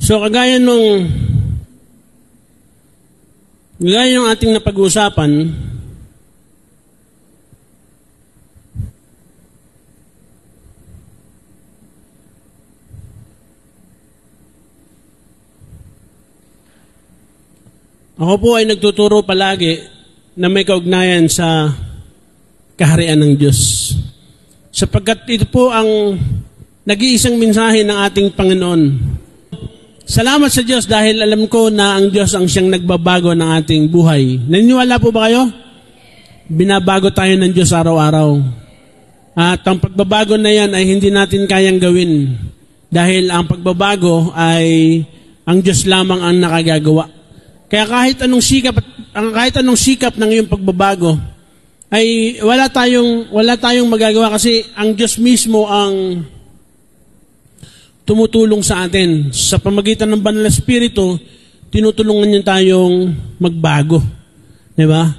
So, kagaya ng ating napag-uusapan, ako po ay nagtuturo palagi na may kaugnayan sa kaharian ng Diyos. Sapagkat ito po ang nag-iisang mensahe ng ating Panginoon. Salamat sa Diyos dahil alam ko na ang Diyos ang siyang nagbabago ng ating buhay. Naniniwala po ba kayo? Binabago tayo ng Diyos araw-araw. At ang pagbabago na yan ay hindi natin kayang gawin. Dahil ang pagbabago ay ang Diyos lamang ang nakagagawa. Kaya kahit anong sikap ng iyong pagbabago, ay wala tayong magagawa kasi ang Diyos mismo ang tumutulong sa atin. Sa pamagitan ng Banal na Espiritu, tinutulungan niya tayong magbago. Diba?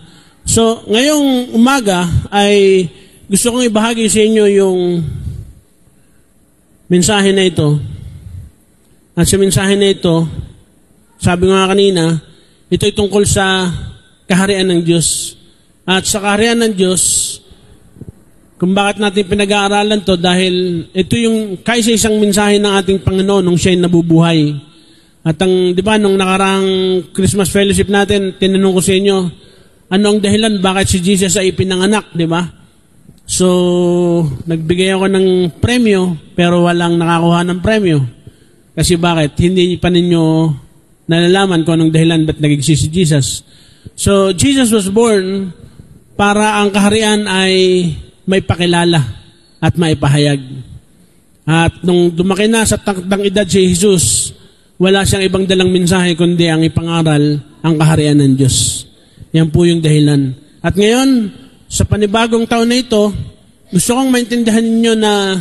So, ngayong umaga ay gusto kong ibahagi sa inyo yung mensahe na ito. At sa mensahe na ito, sabi nga kanina, ito ay tungkol sa kaharian ng Diyos. At sa kaharian ng Diyos, kung bakit natin pinag-aaralan to, dahil ito yung kaisa-isang mensahe ng ating Panginoon nung siya'y nabubuhay. At di ba, nung nakarang Christmas fellowship natin, tinanong ko sa inyo, ano ang dahilan bakit si Jesus ay ipinanganak, di ba? So, nagbigay ako ng premyo, pero walang nakakuha ng premyo. Kasi bakit? Hindi pa ninyo nalalaman kung anong dahilan ba't nag-exist si Jesus. So, Jesus was born para ang kaharian ay may pakilala at maipahayag. At nung dumaki na sa takdang edad si Jesus, wala siyang ibang dalang mensahe kundi ang ipangaral ang kaharian ng Diyos. Yan po yung dahilan. At ngayon, sa panibagong taon na ito, gusto kong maintindihan ninyo na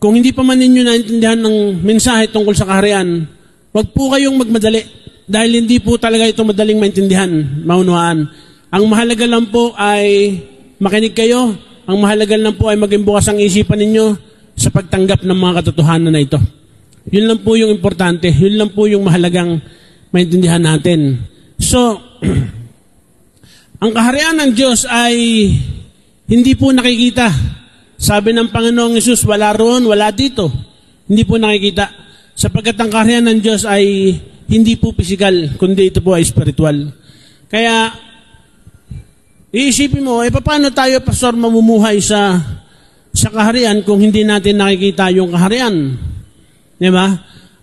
kung hindi pa man ninyo naintindihan ng mensahe tungkol sa kaharian, wag po kayong magmadali. Dahil hindi po talaga ito madaling maintindihan, maunawaan. Ang mahalaga lang po ay makinig kayo. Ang mahalaga lang po ay maging bukas ang isipan ninyo sa pagtanggap ng mga katotohanan na ito. Yun lang po yung importante. Yun lang po yung mahalagang maintindihan natin. So, ang kaharian ng Diyos ay hindi po nakikita. Sabi ng Panginoong Hesus, wala roon, wala dito. Hindi po nakikita. Sapagkat ang kaharian ng Diyos ay hindi po pisikal, kundi ito po ay spiritual. Kaya, iisipin mo, paano tayo, Pastor, mamumuhay sa kaharian kung hindi natin nakikita yung kaharian? Diba?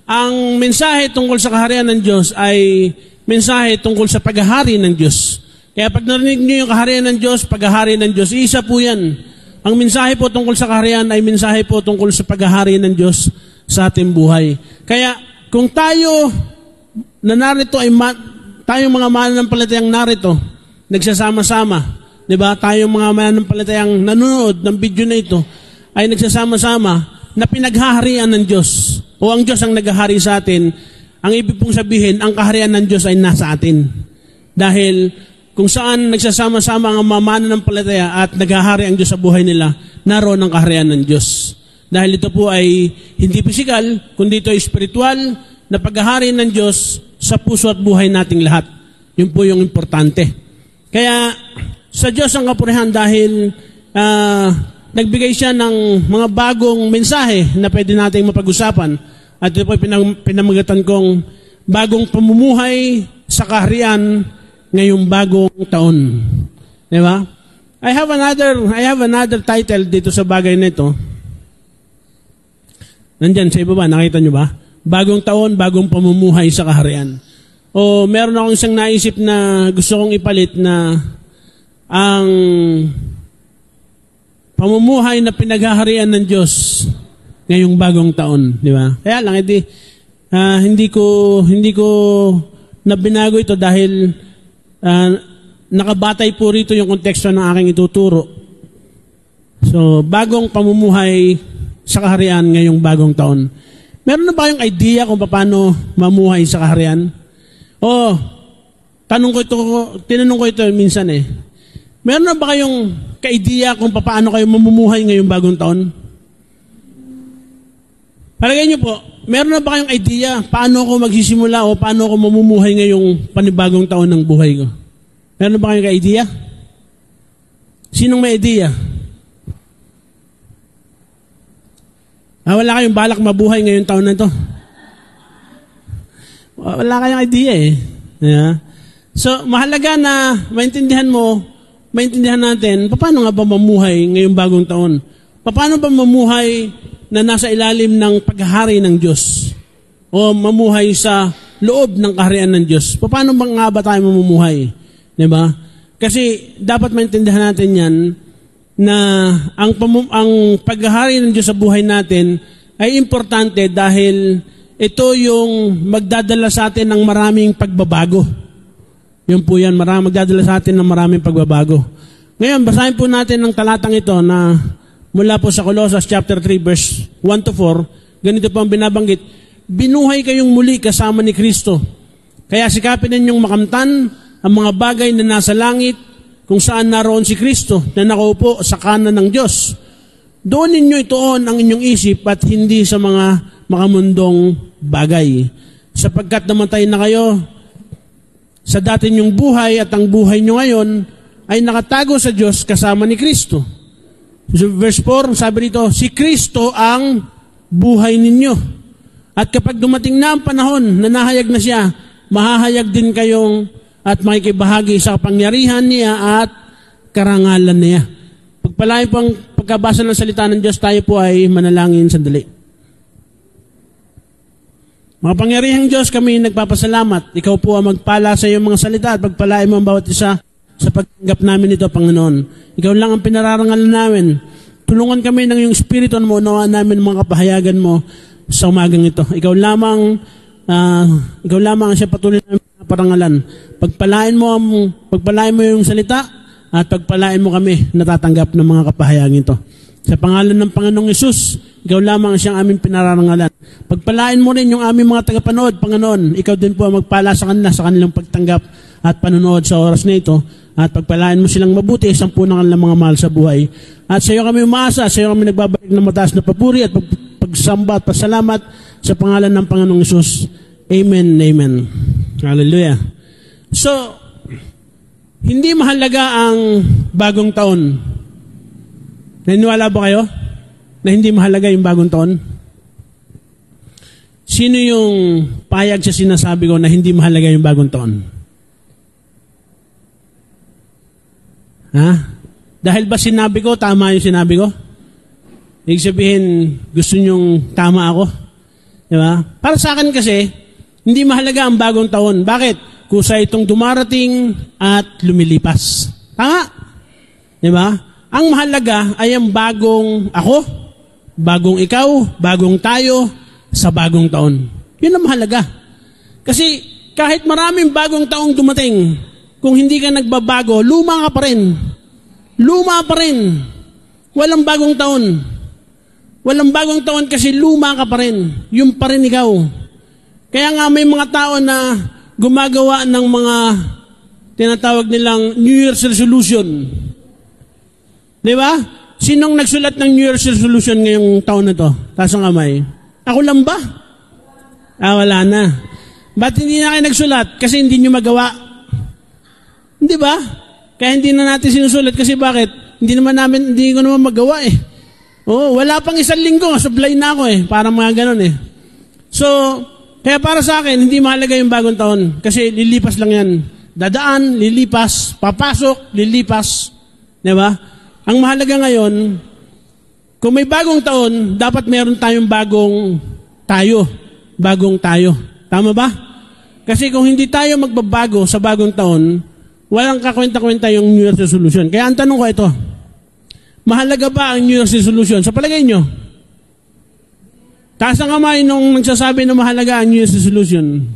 Ang mensahe tungkol sa kaharian ng Diyos ay mensahe tungkol sa paghahari ng Diyos. Kaya pag narinig niyo yung kaharian ng Diyos, paghahari ng Diyos, isa po yan. Ang mensahe po tungkol sa kaharian ay mensahe po tungkol sa paghahari ng Diyos sa ating buhay. Kaya kung tayo na narito ay tayong mga mananampalatayang narito, nagsasama-sama, di ba? Tayong mga mananampalatayang nanonood ng video na ito ay nagsasama-sama na pinaghaharian ng Diyos o ang Diyos ang naghahari sa atin. Ang ibig pong sabihin, ang kaharian ng Diyos ay nasa atin. Dahil kung saan nagsasama-sama ang mga mananampalataya at naghahari ang Diyos sa buhay nila, naroon ang kaharian ng Diyos. Dahil ito po ay hindi pisikal, kundi ito ay spiritual na paghahari ng Diyos sa puso at buhay nating lahat. Yun po yung importante. Kaya sa Diyos ang kapurihan dahil nagbigay siya ng mga bagong mensahe na pwede nating mapag-usapan. At ito po pinamagatan kong bagong pamumuhay sa kaharian ngayong bagong taon. Diba? I have another title dito sa bagay na ito. Nandyan sa ibaba, nakita nyo ba? Bagong taon, bagong pamumuhay sa kaharian. O meron akong isang naisip na gusto kong ipalit na ang pamumuhay na pinaghaharian ng Diyos ngayong bagong taon, di ba? Kaya lang, hindi ko na binago ito dahil nakabatay po rito yung konteksto ng aking ituturo. So, bagong pamumuhay sa kaharian ngayong bagong taon. Meron na ba kayong idea kung paano mamuhay sa kaharian? O, tinanong ko ito minsan eh. Meron na ba kayong ka-idea kung paano kayo mamumuhay ngayong bagong taon? Palagay niyo po, meron na ba kayong idea paano ako magsisimula o paano ako mamumuhay ngayong panibagong taon ng buhay ko? Meron na ba kayong idea? Sinong may idea? Wala kayong balak mabuhay ngayong taon na ito? Wala kayong idea eh. Yeah. So, mahalaga na maintindihan natin, paano nga ba mamuhay ngayong bagong taon? Paano ba mamuhay na nasa ilalim ng paghahari ng Diyos? O mamuhay sa loob ng kaharian ng Diyos? Paano ba nga ba tayo mamumuhay? Diba? Kasi dapat maintindihan natin yan na ang paghahari ng Diyos sa buhay natin ay importante dahil ito yung magdadala sa atin ng maraming pagbabago. Yun po yan, magdadala sa atin ng maraming pagbabago. Ngayon, basahin po natin ang talatang ito na mula po sa Colossus chapter 3 verse 1 to 4, ganito po ang binabanggit, binuhay kayong muli kasama ni Kristo. Kaya sikapin ninyong makamtan ang mga bagay na nasa langit kung saan naroon si Kristo na nakaupo sa kanan ng Diyos. Doon ninyo ituon ang inyong isip at hindi sa mga makamundong bagay. Sapagkat namatay na kayo sa dati ninyong buhay at ang buhay nyo ngayon ay nakatago sa Diyos kasama ni Kristo. So, verse 4, sabi rito, si Kristo ang buhay ninyo. At kapag dumating na ang panahon na nahayag na siya, mahahayag din kayong at makikibahagi sa kapangyarihan niya at karangalan niya. Pagpalain po ang pagkabasa ng salita ng Diyos, tayo po ay manalangin sandali. Makapangyarihang Diyos, kami nagpapasalamat. Ikaw po ang magpala sa iyong mga salita at pagpalain mo ang bawat isa sa pagtanggap namin ito, Panginoon. Ikaw lang ang pinararangalan namin. Tulungan kami ng iyong Espiritu na maunawaan namin mga kapahayagan mo sa umagang ito. Ikaw lamang ang siya patuloy na parangalan. Pagpalain mo yung salita at pagpalain mo kami natatanggap ng mga kapahayagan ito. Sa pangalan ng Panginoong Hesus, ikaw lamang siyang aming pinararangalan. Pagpalain mo rin yung aming mga tagapanood, Panginoon. Ikaw din po ang magpala sa kanila sa kanilang pagtanggap at panonood sa oras na ito. At pagpalain mo silang mabuti, sampu ng kanilang mga mahal sa buhay. At sa iyo kami umaasa, sa iyo kami nagbabalik ng mataas na papuri at pagsamba at pasalamat sa pangalan ng Panginoong Hesus. Amen, amen. Hallelujah. So, hindi mahalaga ang bagong taon. Naniniwala ba kayo na hindi mahalaga yung bagong taon? Sino yung payag sa sinasabi ko na hindi mahalaga yung bagong taon? Ha? Dahil ba sinabi ko, tama yung sinabi ko? Ibig sabihin, gusto nyong tama ako? Diba? Para sa akin kasi, hindi mahalaga ang bagong taon. Bakit? Kusa itong dumarating at lumilipas. Tama? Diba? Ang mahalaga ay ang bagong ako, bagong ikaw, bagong tayo, sa bagong taon. Yun ang mahalaga. Kasi kahit maraming bagong taong dumating, kung hindi ka nagbabago, luma ka pa rin. Luma pa rin. Walang bagong taon. Walang bagong taon kasi luma ka pa rin. Yung pa rin ikaw. Kaya nga may mga tao na gumagawa ng mga tinatawag nilang New Year's resolution. Di ba? Sinong nagsulat ng New Year's resolution ngayong taon na to? Taas ang kamay. Ako lang ba? Wala na. Ba't hindi na kayo nagsulat? Kasi hindi nyo magawa. Di ba? Kaya hindi na natin sinusulat kasi bakit? Hindi ko naman magawa eh. Wala pang isang linggo, supply na ako eh. Parang mga ganun eh. So, kaya para sa akin, hindi mahalaga yung bagong taon. Kasi lilipas lang yan. Dadaan, lilipas, papasok, lilipas. Di ba? Ang mahalaga ngayon, kung may bagong taon, dapat meron tayong bagong tayo. Tama ba? Kasi kung hindi tayo magbabago sa bagong taon, walang kakwenta-kwenta yung New Year's resolution. Kaya ang tanong ko ito, mahalaga ba ang New Year's resolution? Sa palagay nyo, taas ang kamay nung nagsasabi na mahalaga ang New Year's resolution.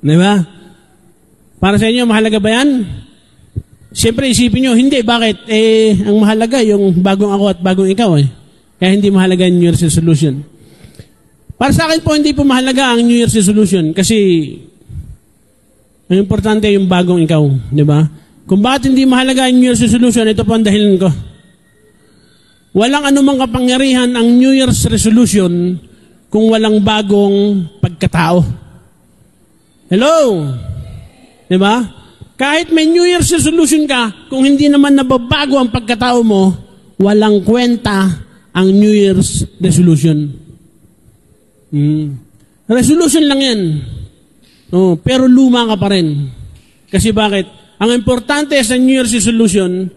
Di ba? Para sa inyo, mahalaga ba yan? Siyempre, isipin nyo, hindi. Bakit? Ang mahalaga yung bagong ako at bagong ikaw eh. Kaya hindi mahalaga yung New Year's resolution. Para sa akin po, hindi po mahalaga ang New Year's resolution kasi ang importante yung bagong ikaw. Di ba? Kung bakit hindi mahalaga ang New Year's resolution, ito po ang dahilan ko. Walang anumang kapangyarihan ang New Year's resolution kung walang bagong pagkatao. Hello? Diba? Kahit may New Year's resolution ka, kung hindi naman nababago ang pagkatao mo, walang kwenta ang New Year's resolution. Resolution lang yan. Pero luma ka pa rin. Kasi bakit? Ang importante sa New Year's resolution,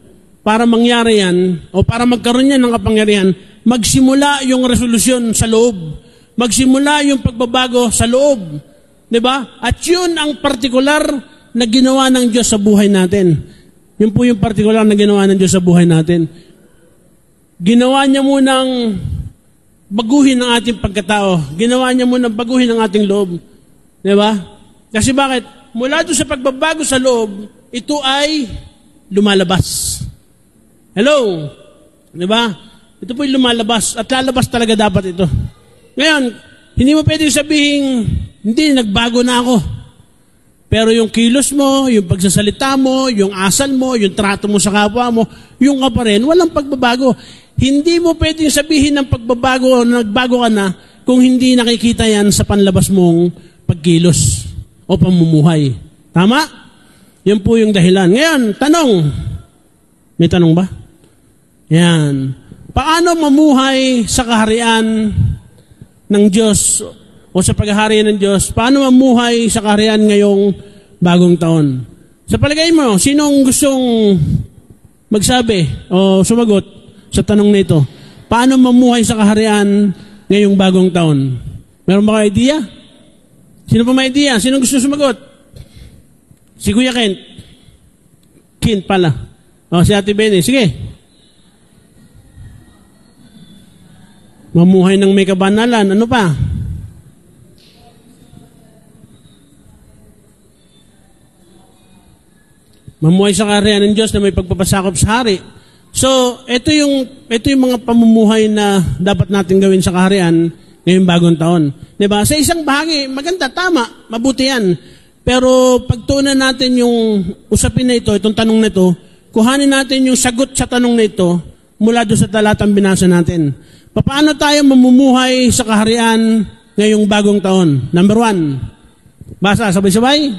para mangyari yan, o para magkaroon yan ng kapangyarihan, magsimula yung resolusyon sa loob. Magsimula yung pagbabago sa loob. Diba? At yun ang partikular na ginawa ng Diyos sa buhay natin. Yun po yung partikular na ginawa ng Diyos sa buhay natin. Ginawa niya munang baguhin ang ating pagkatao. Ginawa niya munang baguhin ang ating loob. Diba? Kasi bakit? Mula doon sa pagbabago sa loob, ito ay lumalabas. Hello? Diba? Ito po yung lumalabas. At lalabas talaga dapat ito. Ngayon, hindi mo pwedeng sabihin, hindi, nagbago na ako. Pero yung kilos mo, yung pagsasalita mo, yung asal mo, yung trato mo sa kapwa mo, yung ka pa rin, walang pagbabago. Hindi mo pwedeng sabihin ng pagbabago o nagbago ka na kung hindi nakikita yan sa panlabas mong pagkilos o pamumuhay. Tama? Yan po yung dahilan. Ngayon, tanong. May tanong ba? Yan. Paano mamuhay sa kaharian ng Diyos o sa paghahari ng Diyos? Paano mamuhay sa kaharian ngayong bagong taon? Sa palagay mo, sinong gustong magsabi o sumagot sa tanong na ito? Paano mamuhay sa kaharian ngayong bagong taon? Meron ba kayo idea? Sino pa may idea? Sinong gusto sumagot? Si Kuya Kent. Kent pala. O, si Ate Benny. Sige. Mamuhay ng may kabanalan. Ano pa? Mamuhay sa kaharian ng Diyos na may pagpapasakop sa hari. So, ito yung mga pamumuhay na dapat natin gawin sa kaharian ngayong bagong taon. Diba? Sa isang bahagi, maganda, tama, mabuti yan. Pero pagtuunan natin yung usapin na ito, itong tanong na ito, kuhanin natin yung sagot sa tanong na ito mula doon sa talatang binasa natin. Paano tayo mamumuhay sa kaharian ngayong bagong taon? Number 1. Basa, sabay-sabay.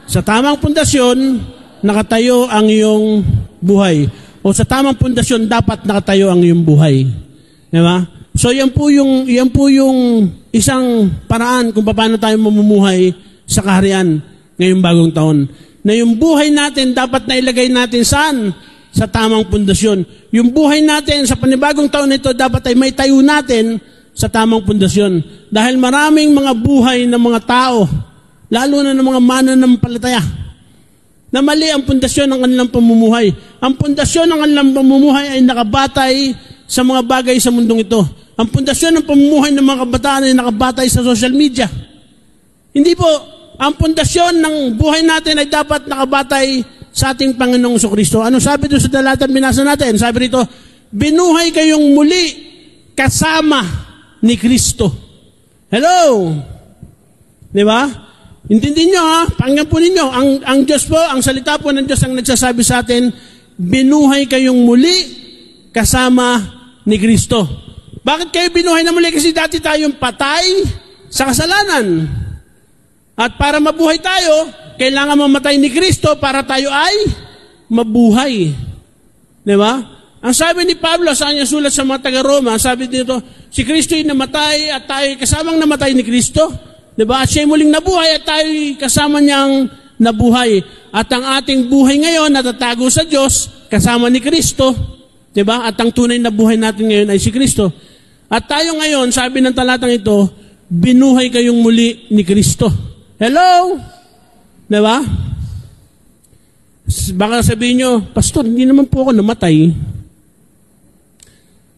Sa tamang pundasyon, nakatayo ang iyong buhay. O sa tamang pundasyon, dapat nakatayo ang iyong buhay. Diba? So yan po yung isang paraan kung paano tayo mamumuhay sa kaharian ngayong bagong taon. Na yung buhay natin, dapat na ilagay natin saan? Sa tamang pundasyon. Yung buhay natin sa panibagong taon nito, dapat ay may tayo natin sa tamang pundasyon. Dahil maraming mga buhay ng mga tao, lalo na ng mga mananampalataya, na mali ang pundasyon ng kanilang pamumuhay. Ang pundasyon ng kanilang pamumuhay ay nakabatay sa mga bagay sa mundong ito. Ang pundasyon ng pamumuhay ng mga kabataan ay nakabatay sa social media. Hindi po, ang pundasyon ng buhay natin ay dapat nakabatay sa ating Panginoong Jesucristo. Ano sabi doon sa talatang binasa natin? Sabi rito, binuhay kayong muli kasama ni Kristo. Hello? Di ba? Intindihin nyo ha? Pakinggan po ninyo. Ang Diyos po, ang salita po ng Diyos ang nagsasabi sa atin, binuhay kayong muli kasama ni Kristo. Bakit kayo binuhay na muli? Kasi dati tayong patay sa kasalanan. At para mabuhay tayo, kailangan mamatay ni Kristo para tayo ay mabuhay. Di ba? Ang sabi ni Pablo sa kanyang sulat sa mga taga-Roma, sabi dito, si Kristo ay namatay at tayo kasamang namatay ni Kristo. Di ba? At siya muling nabuhay at tayo kasama niyang nabuhay. At ang ating buhay ngayon natatago sa Diyos kasama ni Kristo. Di ba? At ang tunay na buhay natin ngayon ay si Kristo. At tayo ngayon, sabi ng talatang ito, binuhay kayong muli ni Kristo. Hello? Diba? Baka sabihin nyo, Pastor, hindi naman po ako namatay.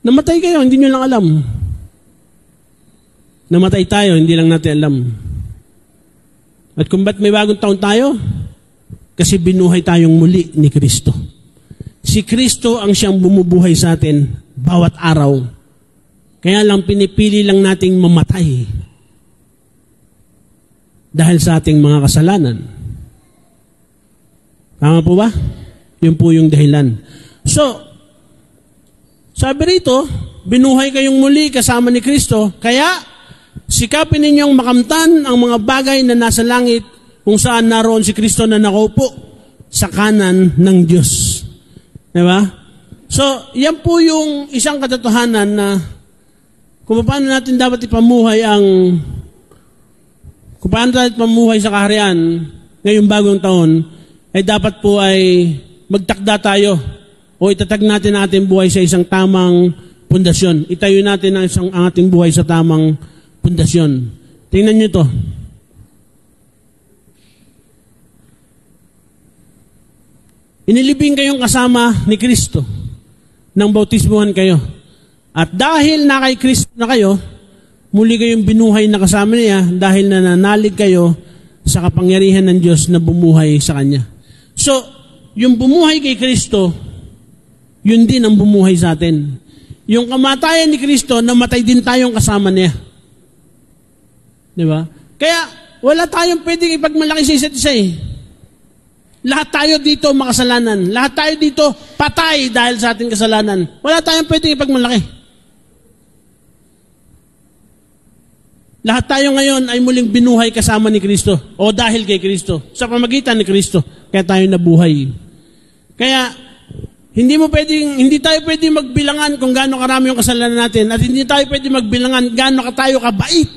Namatay kayo, hindi nyo lang alam. Namatay tayo, hindi lang natin alam. At kung ba't may bagong taon tayo? Kasi binuhay tayong muli ni Kristo. Si Kristo ang siyang bumubuhay sa atin bawat araw. Kaya lang pinipili lang nating mamatay dahil sa ating mga kasalanan. Tama po ba? Yun po yung dahilan. So, Sabi rito, binuhay kayong muli kasama ni Kristo, kaya sikapin ninyong makamtan ang mga bagay na nasa langit kung saan naroon si Kristo na nakaupo sa kanan ng Diyos. Diba? So, yan po yung isang katotohanan na kung paano natin dapat ipamuhay kung paano natin pamuhay sa kaharian ngayong bagong taon, ay dapat po ay magtakda tayo o itatag natin ang ating buhay sa isang tamang pundasyon. Itayo natin ang ating buhay sa tamang pundasyon. Tingnan nyo to. Inilibing kayong kasama ni Kristo nang bautismuhan kayo. At dahil na kay Kristo na kayo, muli kayong binuhay na kasama niya dahil nananalig kayo sa kapangyarihan ng Diyos na bumuhay sa Kanya. So, yung bumuhay kay Kristo, yun din ang bumuhay sa atin. Yung kamatayan ni Kristo, namatay din tayong kasama niya. Di ba? Kaya, wala tayong pwedeng ipagmalaki sa isa't isa eh. Lahat tayo dito makasalanan. Lahat tayo dito patay dahil sa ating kasalanan. Wala tayong pwedeng ipagmalaki. Lahat tayo ngayon ay muling binuhay kasama ni Kristo o dahil kay Kristo. Sa pamagitan ni Kristo, kaya tayo nabuhay. Kaya, hindi tayo pwedeng magbilangan kung gaano karami yung kasalanan natin at hindi tayo pwedeng magbilangan gaano tayo kabait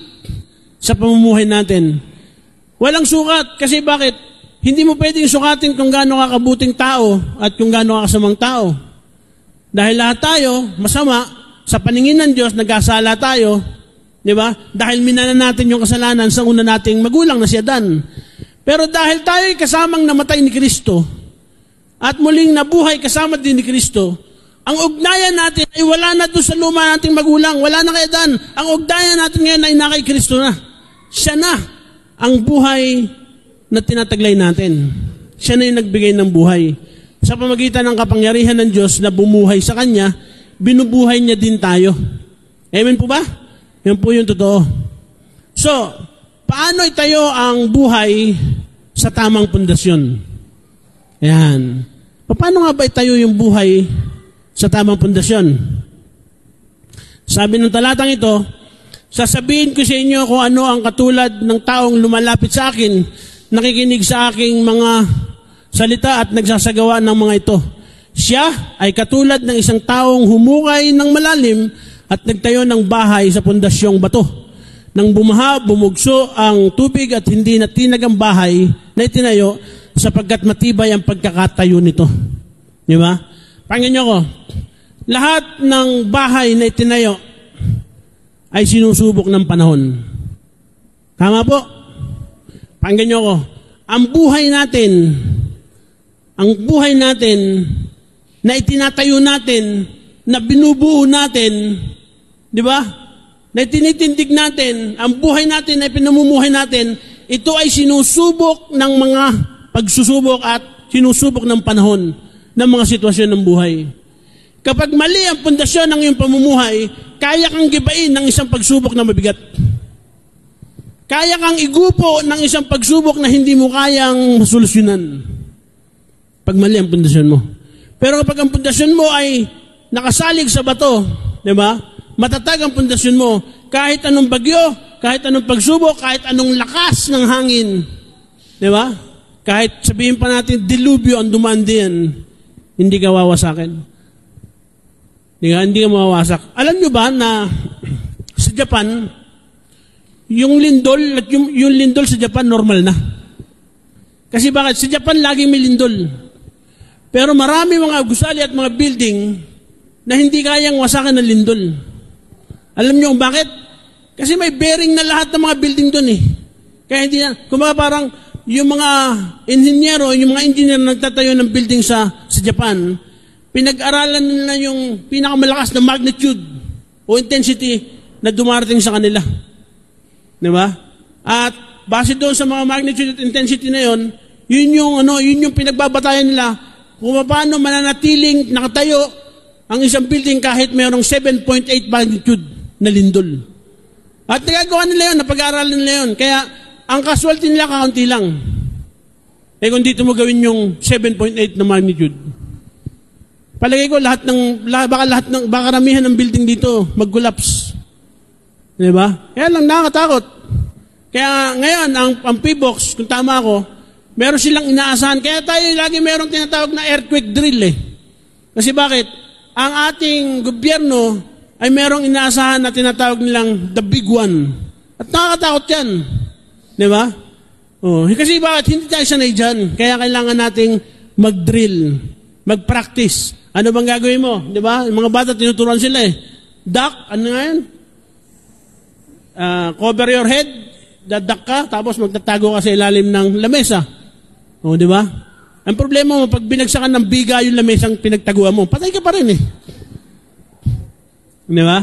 sa pamumuhay natin. Walang sukat kasi bakit? Hindi mo pwedeng sukatin kung gaano ka kabuting tao at kung gaano ka kasamang tao. Dahil lahat tayo masama sa paningin ng Diyos, nagkasala tayo, di ba? Dahil minana natin yung kasalanan sa una nating magulang na si Adan. Pero dahil tayo ay kasamang namatay ni Kristo, at muling nabuhay kasama din ni Kristo, ang ugnayan natin ay wala na doon sa luma nating magulang, wala na kay Adan. Ang ugnayan natin ngayon ay na kay Kristo na. Siya na ang buhay na tinataglay natin. Siya na yung nagbigay ng buhay. Sa pamagitan ng kapangyarihan ng Diyos na bumuhay sa Kanya, binubuhay niya din tayo. Amen po ba? Yan po yung totoo. So, paano itayo ang buhay sa tamang pundasyon? Ayan. Paano nga ba itayo yung buhay sa tamang pundasyon? Sabi ng talatang ito, sasabihin ko sa inyo kung ano ang katulad ng taong lumalapit sa akin, nakikinig sa aking mga salita at nagsasagawa ng mga ito. Siya ay katulad ng isang taong humukay ng malalim at nagtayo ng bahay sa pundasyong bato. Nang bumaha, bumugso ang tubig at hindi natinag ang bahay na itinayo sapagkat matibay ang pagkakatayo nito. Di ba? Pakinggan niyo ko, lahat ng bahay na itinayo ay sinusubok ng panahon. Tama po? Pakinggan niyo ko, ang buhay natin na itinatayo natin, na binubuo natin, di ba? Na tinitindig natin, ang buhay natin na pinamumuhay natin, ito ay sinusubok ng mga pagsusubok at sinusubok ng panahon ng mga sitwasyon ng buhay. Kapag mali ang pundasyon ng iyong pamumuhay, kaya kang gibain ng isang pagsubok na mabigat. Kaya kang igupo ng isang pagsubok na hindi mo kayang masolusyonan. Pag mali ang pundasyon mo. Pero kapag ang pundasyon mo ay nakasalig sa bato, di ba? Matatag ang pundasyon mo. Kahit anong bagyo, kahit anong pagsubok, kahit anong lakas ng hangin, di ba? Kahit sabihin pa natin, dilubyo ang dumaan din, hindi ka wawasakin. Hindi ka mawawasak. Alam nyo ba na sa Japan, yung lindol sa Japan normal na. Kasi bakit? Sa Japan laging may lindol. Pero marami mga gusali at mga building na hindi kayang wasakan ng lindol. Alam nyo kung bakit? Kasi may bearing na lahat ng mga building doon eh. Kaya hindi na, kumbaga parang yung mga inhinyero, yung mga engineer na nagtatayo ng building sa Japan, pinag-aralan nila yung pinakamalakas na magnitude o intensity na dumarating sa kanila. Di ba? At base doon sa mga magnitude at intensity na yon, yun yung pinagbabatayan nila kung paano mananatiling nakatayo ang isang building kahit mayroong 7.8 magnitude na lindol. At nagagawa nila yun, napag-aaralan nila yun. Kaya ang casualty nila kakaunti lang. Eh kung dito mo gawin yung 7.8 na magnitude, Palagay ko baka karamihan ng building dito mag-collapse. Di ba? Kaya lang nakakatakot. Kaya ngayon, ang PBOX, kung tama ako, meron silang inaasahan. Kaya tayo lagi meron tinatawag na earthquake drill eh. Kasi bakit? Ang ating gobyerno ay merong inaasahan na tinatawag nilang the big one. At nakakatakot yan. Di ba? Kasi bakit? Hindi tayo sanay dyan. Kaya kailangan nating mag-drill, mag-practice. Ano bang gagawin mo? Di ba? Yung mga bata, tinuturuan sila eh. Duck, ano nga yan? Cover your head, dadak ka, tapos magtatago ka sa ilalim ng lamesa. Di ba? Ang problema mo, pag binagsakan ng biga yung lamesang pinagtaguan mo, patay ka pa rin eh. Di ba?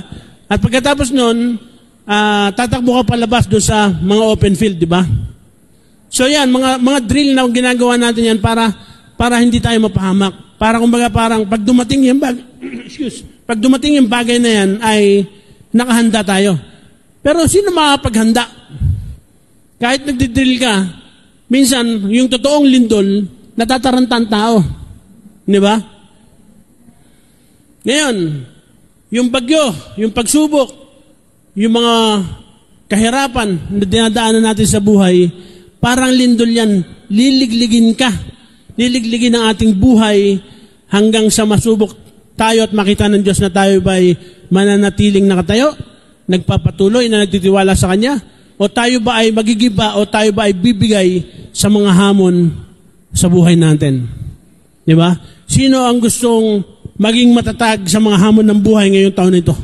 At pagkatapos nun, tatakbo ka palabas doon sa mga open field, di ba? So yan, mga drill na ginagawa natin yan para hindi tayo mapahamak. Para kumbaga parang pag dumating yung bagay na yan ay nakahanda tayo. Pero sino makapaghanda? Kahit nagdidrill ka, minsan yung totoong lindol natataranta ang tao. Di ba? Ngayon, yung bagyo, yung pagsubok, yung mga kahirapan na dinadaanan natin sa buhay, parang lindol yan. Liligligin ka. Liligligin ang ating buhay hanggang sa masubok tayo at makita ng Diyos na tayo ba'y mananatiling nakatayo, nagpapatuloy na nagtitiwala sa Kanya, o tayo ba ay magigiba, o tayo ba ay bibigay sa mga hamon sa buhay natin. Di ba? Sino ang gustong maging matatag sa mga hamon ng buhay ngayong taon nito?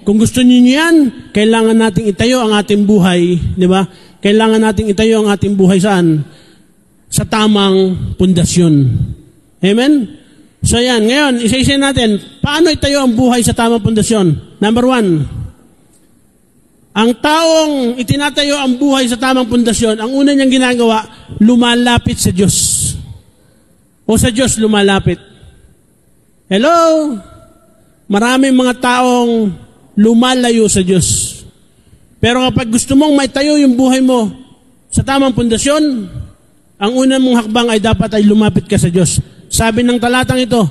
Kung gusto niyo yan, kailangan nating itayo ang ating buhay, di ba? Kailangan nating itayo ang ating buhay saan? Sa tamang pundasyon. Amen? So yan, ngayon, isa-isa natin, paano itayo ang buhay sa tamang pundasyon? Number 1, ang taong itinatayo ang buhay sa tamang pundasyon, ang una niyang ginagawa, lumalapit sa Diyos. O sa Diyos lumalapit. Hello? Maraming mga taong lumalayo sa Diyos. Pero kapag gusto mong maitayo yung buhay mo sa tamang pundasyon, ang unang mong hakbang ay dapat ay lumapit ka sa Diyos. Sabi ng talatang ito,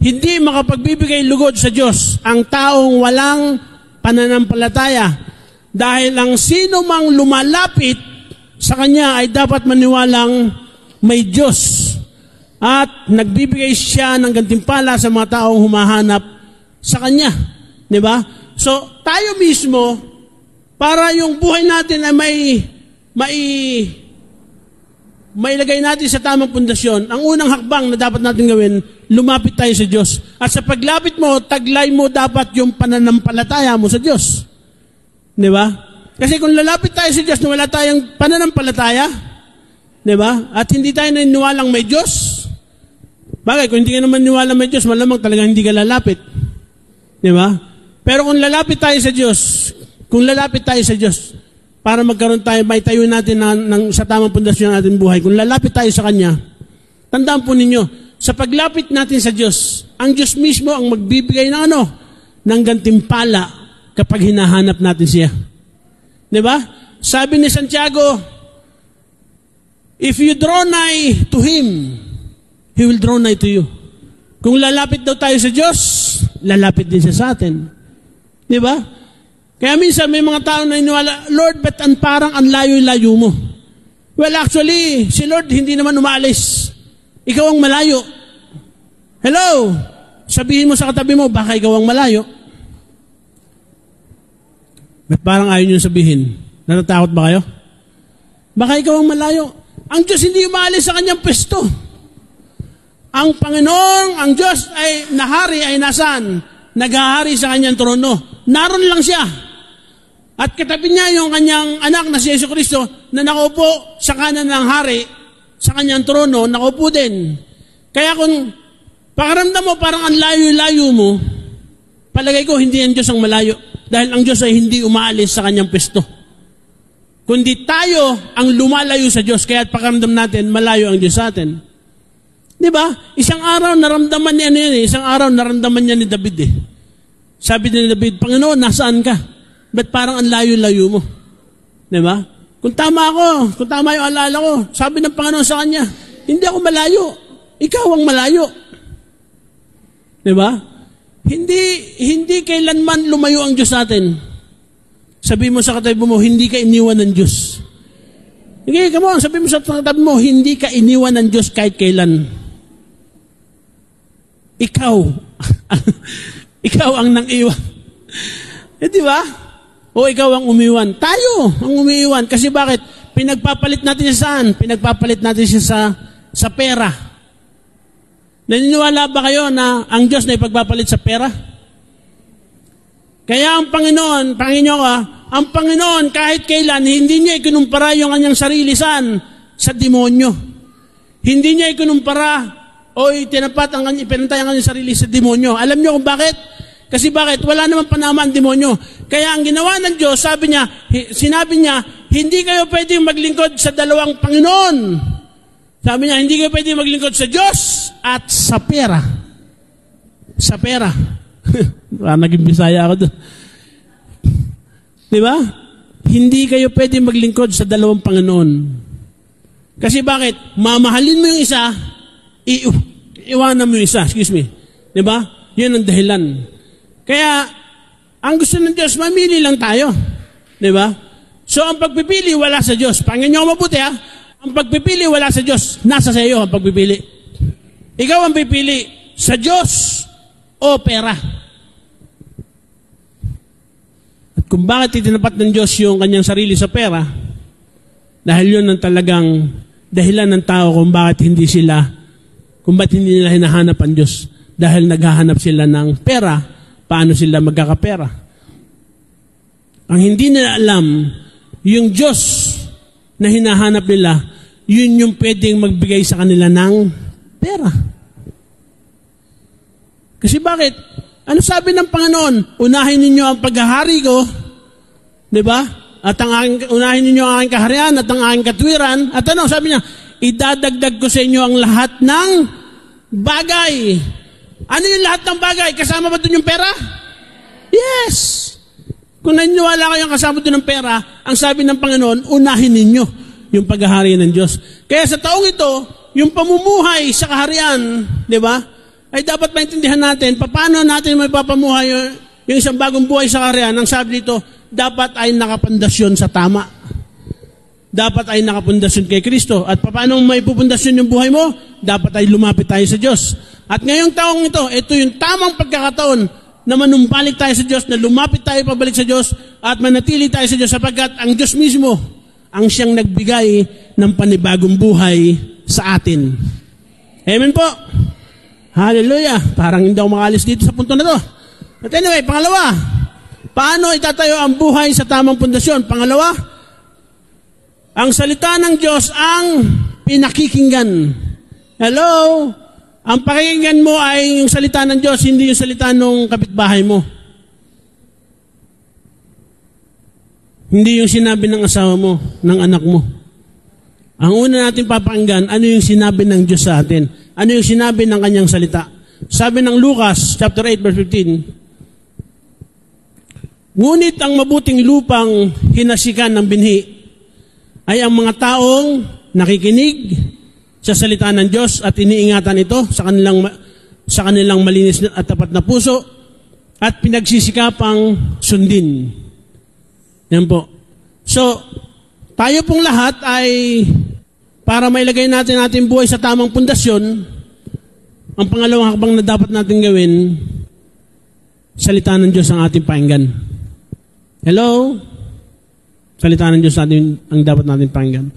hindi makapagbibigay lugod sa Diyos ang taong walang pananampalataya, dahil ang sino mang lumalapit sa Kanya ay dapat maniwalang may Diyos at nagbibigay siya ng gantimpala sa mga taong humahanap sa Kanya. Di ba? So, tayo mismo, para yung buhay natin ay mailagay natin sa tamang pundasyon, ang unang hakbang na dapat natin gawin, lumapit tayo sa Diyos. At sa paglapit mo, taglay mo dapat yung pananampalataya mo sa Diyos. Di ba? Kasi kung lalapit tayo sa Diyos na wala tayong pananampalataya, di ba? At hindi tayo naniniwalang may Diyos, bagay, kung hindi ka naman niwala may Diyos, malamang talagang hindi ka lalapit. Di ba? Pero kung lalapit tayo sa Diyos, para magkaroon tayo, may tayo natin sa tamang pundasyon ng ating buhay. Kung lalapit tayo sa Kanya, tandaan po ninyo, sa paglapit natin sa Diyos, ang Diyos mismo ang magbibigay ng gantimpala kapag hinahanap natin siya. Di ba? Sabi ni Santiago, if you draw nigh to Him, He will draw nigh to you. Kung lalapit daw tayo sa Diyos, lalapit din siya sa atin. Di ba? Kaya minsan may mga tao na iniwala, Lord, ba't parang ang layo-layo mo? Well, actually, si Lord hindi naman umaalis. Ikaw ang malayo. Hello? Sabihin mo sa katabi mo, baka ikaw ang malayo. Ba't parang ayaw nyo sabihin? Natatakot ba kayo? Baka ikaw ang malayo. Ang Diyos hindi umaalis sa kanyang pwesto. Ang Panginoon, ang Diyos ay nahari ay nasaan? Naghahari sa kanyang trono. Naroon lang siya. At katabi niya yung kanyang anak na si Jesucristo na nakaupo sa kanan ng hari, sa kanyang trono, nakaupo din. Kaya kung pakaramdam mo parang ang layo-layo mo, palagay ko hindi ang Diyos ang malayo. Dahil ang Diyos ay hindi umaalis sa kanyang pwesto. Kundi tayo ang lumalayo sa Diyos, kaya pakaramdam natin, malayo ang Diyos sa atin. Di ba? Isang araw naramdaman niya isang araw naramdaman niya ni David eh. Sabi ni David, Panginoon, nasaan ka? Ba't parang ang layo-layo mo? Di ba? Kung tama yung alala ko, sabi ng Panginoon sa kanya, hindi ako malayo. Ikaw ang malayo. Di ba? Hindi kailanman lumayo ang Diyos sa atin. Sabi mo sa katabi mo, hindi ka iniwan ng Diyos. Okay, come on, sabi mo sa katabi mo, hindi ka iniwan ng Diyos kahit kailan. Ikaw, ikaw ang nang-iwan. Di ba? O ikaw ang umiwan. Tayo ang umiiwan. Kasi bakit? Pinagpapalit natin siya saan? Pinagpapalit natin siya sa pera. Naniniwala ba kayo na ang Diyos na ipagpapalit sa pera? Kaya ang Panginoon, ang Panginoon kahit kailan, hindi niya ikunumpara yung kanyang sarili saan? Sa demonyo. Hindi niya ikunumpara o itinapat ipinantay ang kanyang sarili sa demonyo. Alam niyo kung bakit? Kasi bakit? Wala naman panama ang demonyo. Kaya ang ginawa ng Diyos, sinabi niya, hindi kayo pwedeng maglingkod sa dalawang Panginoon. Sabi niya, hindi kayo pwedeng maglingkod sa Diyos at sa pera. Sa pera. Naging Bisaya ako doon. Di ba? Hindi kayo pwedeng maglingkod sa dalawang Panginoon. Kasi bakit? Mamahalin mo yung isa, iwanan mo yung isa. Excuse me. Di ba? Yun ang dahilan. Kaya, ang gusto ng Diyos, mamili lang tayo. Di ba? So, ang pagpipili, wala sa Diyos. Pakinggan niyo mabuti ha. Ang pagpipili, wala sa Diyos. Nasa sa iyo ang pagpipili. Ikaw ang pipili sa Diyos o pera. At kung bakit itinapat ng Diyos yung kanyang sarili sa pera, dahil yun ang talagang dahilan ng tao kung bakit hindi nila hinahanap ang Diyos. Dahil naghahanap sila ng pera, paano sila magkakapera? Ang hindi nila alam, yung Diyos na hinahanap nila, yun yung pwedeng magbigay sa kanila ng pera. Kasi bakit? Ano sabi ng Panginoon? Unahin ninyo ang paghahari ko, di ba? At unahin ninyo ang aking kaharian at ang aking katwiran. At ano, sabi niya, idadagdag ko sa inyo ang lahat ng bagay. Ano yung lahat ng bagay? Kasama ba doon yung pera? Yes! Kung naniniwala kayong kasama doon ng pera, ang sabi ng Panginoon, unahin ninyo yung paghahari ng Diyos. Kaya sa taong ito, yung pamumuhay sa kaharian, di ba? Ay dapat maintindihan natin, paano natin may papamuhay yung isang bagong buhay sa kaharian. Ang sabi dito, dapat ay nakapundasyon sa tama. Dapat ay nakapundasyon kay Kristo. At paano may pupundasyon yung buhay mo? Dapat ay lumapit tayo sa Diyos. At ngayong taong ito yung tamang pagkakataon na manumbalik tayo sa Diyos, na lumapit tayo pabalik sa Diyos, at manatili tayo sa Diyos sapagkat ang Diyos mismo ang siyang nagbigay ng panibagong buhay sa atin. Amen po. Hallelujah. Parang hindi ako makalis dito sa punto na to. But anyway, pangalawa, paano itatayo ang buhay sa tamang pundasyon? Pangalawa, ang salita ng Diyos ang pinakikinggan. Hello? Ang pakikinggan mo ay yung salita ng Diyos, hindi yung salita ng kapitbahay mo. Hindi yung sinabi ng asawa mo, ng anak mo. Ang una natin papakinggan, ano yung sinabi ng Diyos sa atin? Ano yung sinabi ng kanyang salita? Sabi ng Lucas, chapter 8, verse 15, ngunit ang mabuting lupang hinasikan ng binhi ay ang mga taong nakikinig sa salita ng Diyos at iniingatan ito sa kanilang malinis at tapat na puso at pinagsisikapang sundin. Yan po. So, tayo pong lahat ay para mailagay natin ating buhay sa tamang pundasyon, ang pangalawang hakbang na dapat natin gawin, salita ng Diyos ang ating pakinggan. Hello? Salita ng Diyos ang dapat natin pakinggan.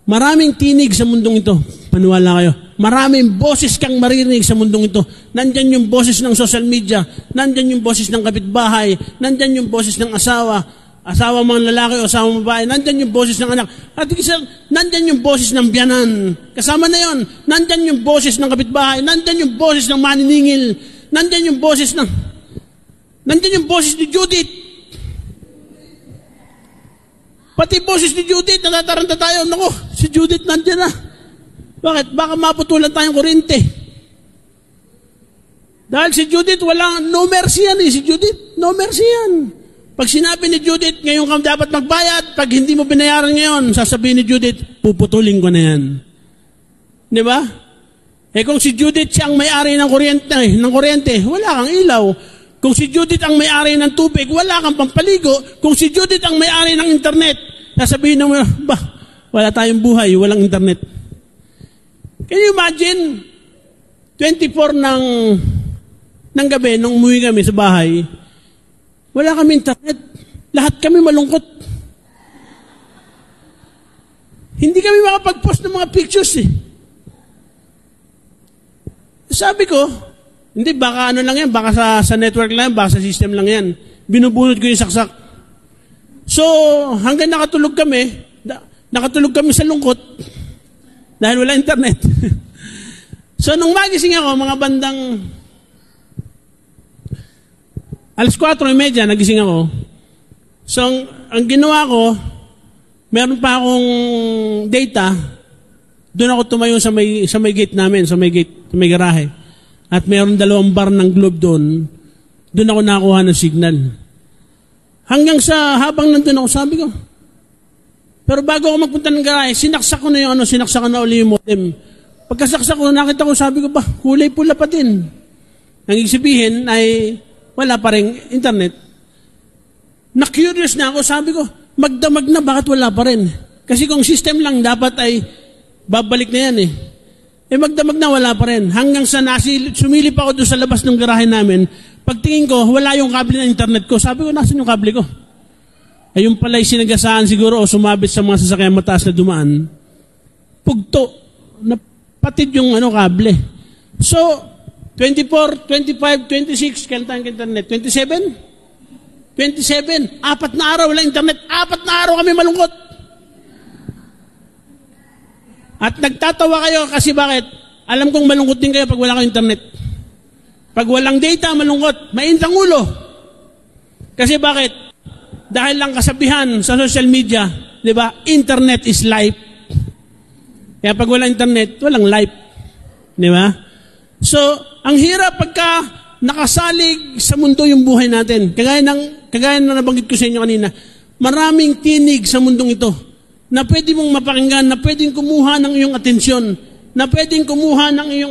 Maraming tinig sa mundong ito. Maniwala kayo. Maraming boses kang maririnig sa mundong ito. Nandyan yung boses ng social media. Nandyan yung boses ng kapitbahay. Nandyan yung boses ng asawa mga lalaki o asawa mga babae. Nandyan yung boses ng anak. At nandyan yung boses ng biyanan. Kasama na yon. Nandyan yung boses ng kapitbahay. Nandyan yung boses ng maniningil. Nandyan yung boses ni Judith. Pati boses ni Judith, natataranta tayo. Naku, si Judith nandyan na. Bakit? Baka maputulan tayong kuryente. Dahil si Judith, no mercy yan Si Judith, no mercy yan. Pag sinabi ni Judith, ngayon ka dapat magbayad, pag hindi mo binayaran ngayon, sasabihin ni Judith, puputulin ko na yan. Di ba? Kung si Judith siyang may-ari ng kuryente, wala kang ilaw. Kung si Judith ang may-ari ng tubig, wala kang pampaligo. Kung si Judith ang may-ari ng internet, sasabihin mo, wala tayong buhay, walang internet. Can you imagine? 24 ng gabi, nung umuwi kami sa bahay, wala kami internet. Lahat kami malungkot. Hindi kami makapag-post ng mga pictures eh. Sabi ko, hindi, baka ano lang yan, baka sa network lang yan, baka sa system lang yan. Binubunot ko yung saksak. So, hanggang nakatulog kami sa lungkot, dahil wala internet. So, nung magising ako, mga bandang 4:30, nagising ako. So, ang ginawa ko, meron pa akong data, doon ako tumayo sa may gate namin, sa may garahe. At meron 2 bar ng globe doon ako nakakuha ng signal. Hanggang sa, habang nandun ako, sabi ko, pero bago ako magpunta ng garahe, sinaksak ko na uli yung modem. Pagkasaksak ko, nakita ko, sabi ko ba, kulay pula pa din. Ang isibihin ay, wala pa rin internet. Na-curious na ako, sabi ko, magdamag na, bakit wala pa rin? Kasi kung system lang, dapat ay, babalik na yan eh. Magdamag na, wala pa rin. Hanggang sa sumilip ako doon sa labas ng garahe namin, pagtingin ko, wala yung kable ng internet ko. Sabi ko, nasan yung kable ko? Ayun pala'y sinagasaan siguro o sumabit sa mga sasakyan mataas na dumaan. Pugto. Napatid yung kable. So, 24, 25, 26, kailan tayong internet? 27? 27. 4 na araw wala internet. 4 na araw kami malungkot. At nagtatawa kayo kasi bakit? Alam kong malungkot din kayo pag wala kayong internet. Pag walang data, malungkot. Mainit ang ulo. Kasi bakit? Dahil lang kasabihan sa social media, di ba? Internet is life. Kaya pag walang internet, walang life. Di ba? So, ang hirap pagka nakasalig sa mundo yung buhay natin. Kagaya na nabanggit ko sa inyo kanina, maraming tinig sa mundong ito na pwede mong mapakinggan, na pwedeng kumuha ng iyong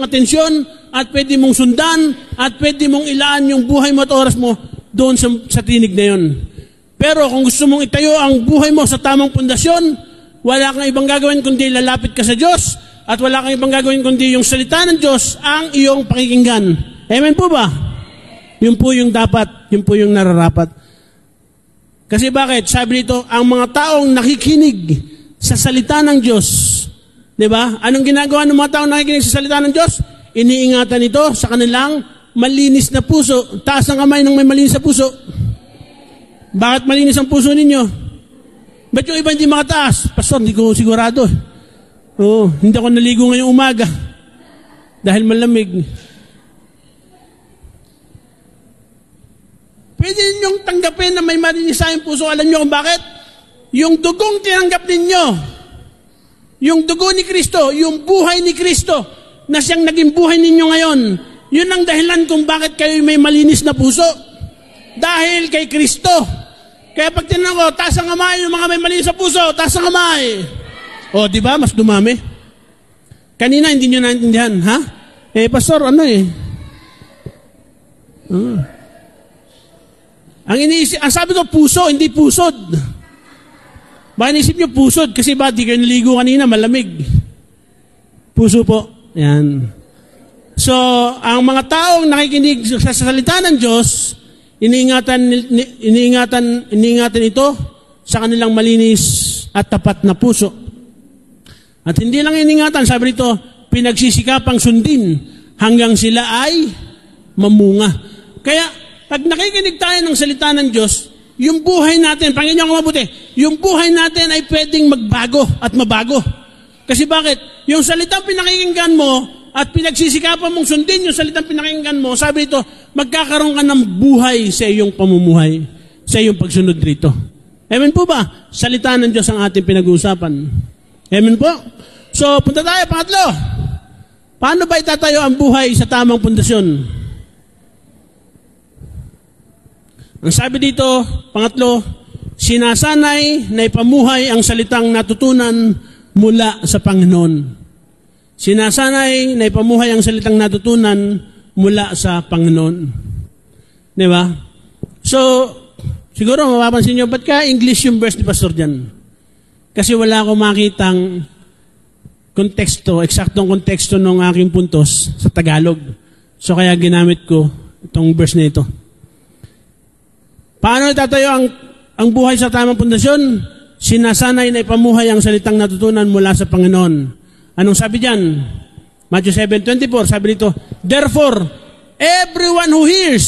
atensyon, at pwede mong sundan, at pwede mong ilaan yung buhay mo at oras mo doon sa tinig na yun. Pero kung gusto mong itayo ang buhay mo sa tamang pundasyon, wala kang ibang gagawin kundi lalapit ka sa Diyos, at wala kang ibang gagawin kundi yung salita ng Diyos ang iyong pakikinggan. Amen po ba? Yun po yung dapat, yun po yung nararapat. Kasi bakit? Sabi nito, ang mga taong nakikinig sa salita ng Diyos, di ba? Anong ginagawa ng mga taong nakikinig sa salita ng Diyos? Iniingatan ito sa kanilang malinis na puso. Taas ang kamay ng may malinis na puso. Bakit malinis ang puso ninyo? Ba't yung iba hindi makataas? Pastor, hindi ko sigurado. Hindi ako naligo ngayong umaga dahil malamig. Pwede ninyong tanggapin na may malinisayang puso. Alam niyo kung bakit? Yung dugong tinanggap ninyo, yung dugo ni Kristo, yung buhay ni Kristo, na siyang naging buhay ninyo ngayon, yun ang dahilan kung bakit kayo may malinis na puso. Dahil kay Kristo. Kaya pag tinanong ko, taas ang kamay, yung mga may malinis na puso, taas ang kamay. O, di ba? Mas dumami. Kanina, hindi nyo naintindihan, ha? Pastor, ang sabi ko, puso, hindi pusod. Baka naisip nyo pusod, kasi ba di kayo naligo kanina, malamig. Puso po. Yan. So, ang mga taong nakikinig sa salita ng Diyos, iniingatan ito sa kanilang malinis at tapat na puso. At hindi lang iniingatan, sabi nito, pinagsisikapang sundin hanggang sila ay mamunga. Kaya, pag nakikinig tayo ng salita ng Diyos, yung buhay natin, Panginoon ko mabuti, yung buhay natin ay pwedeng magbago at mabago. Kasi bakit? Yung salitang pinakikinggan mo at pinagsisikapan mong sundin yung salitang pinakikinggan mo, sabi ito, magkakaroon ka ng buhay sa iyong pamumuhay, sa iyong pagsunod rito. Amen po ba? Salita ng Diyos ang ating pinag-uusapan. Amen po? So, punta tayo, pangatlo. Paano ba itatayo ang buhay sa tamang pundasyon? Ang sabi dito, pangatlo, sinasanay na ipamuhay ang salitang natutunan mula sa Panginoon. Sinasanay na ipamuhay ang salitang natutunan mula sa Panginoon. Di ba? So, siguro mapapansin nyo, ba't ka English yung verse ni Pastor Jan? Kasi wala akong makitang konteksto, eksaktong konteksto ng aking puntos sa Tagalog. So, kaya ginamit ko itong verse na ito. Paano itatayo ang buhay sa tamang pundasyon? Sinasanay na ipamuhay ang salitang natutunan mula sa Panginoon. Anong sabi diyan? Matthew 7:24, sabi dito, therefore, everyone who hears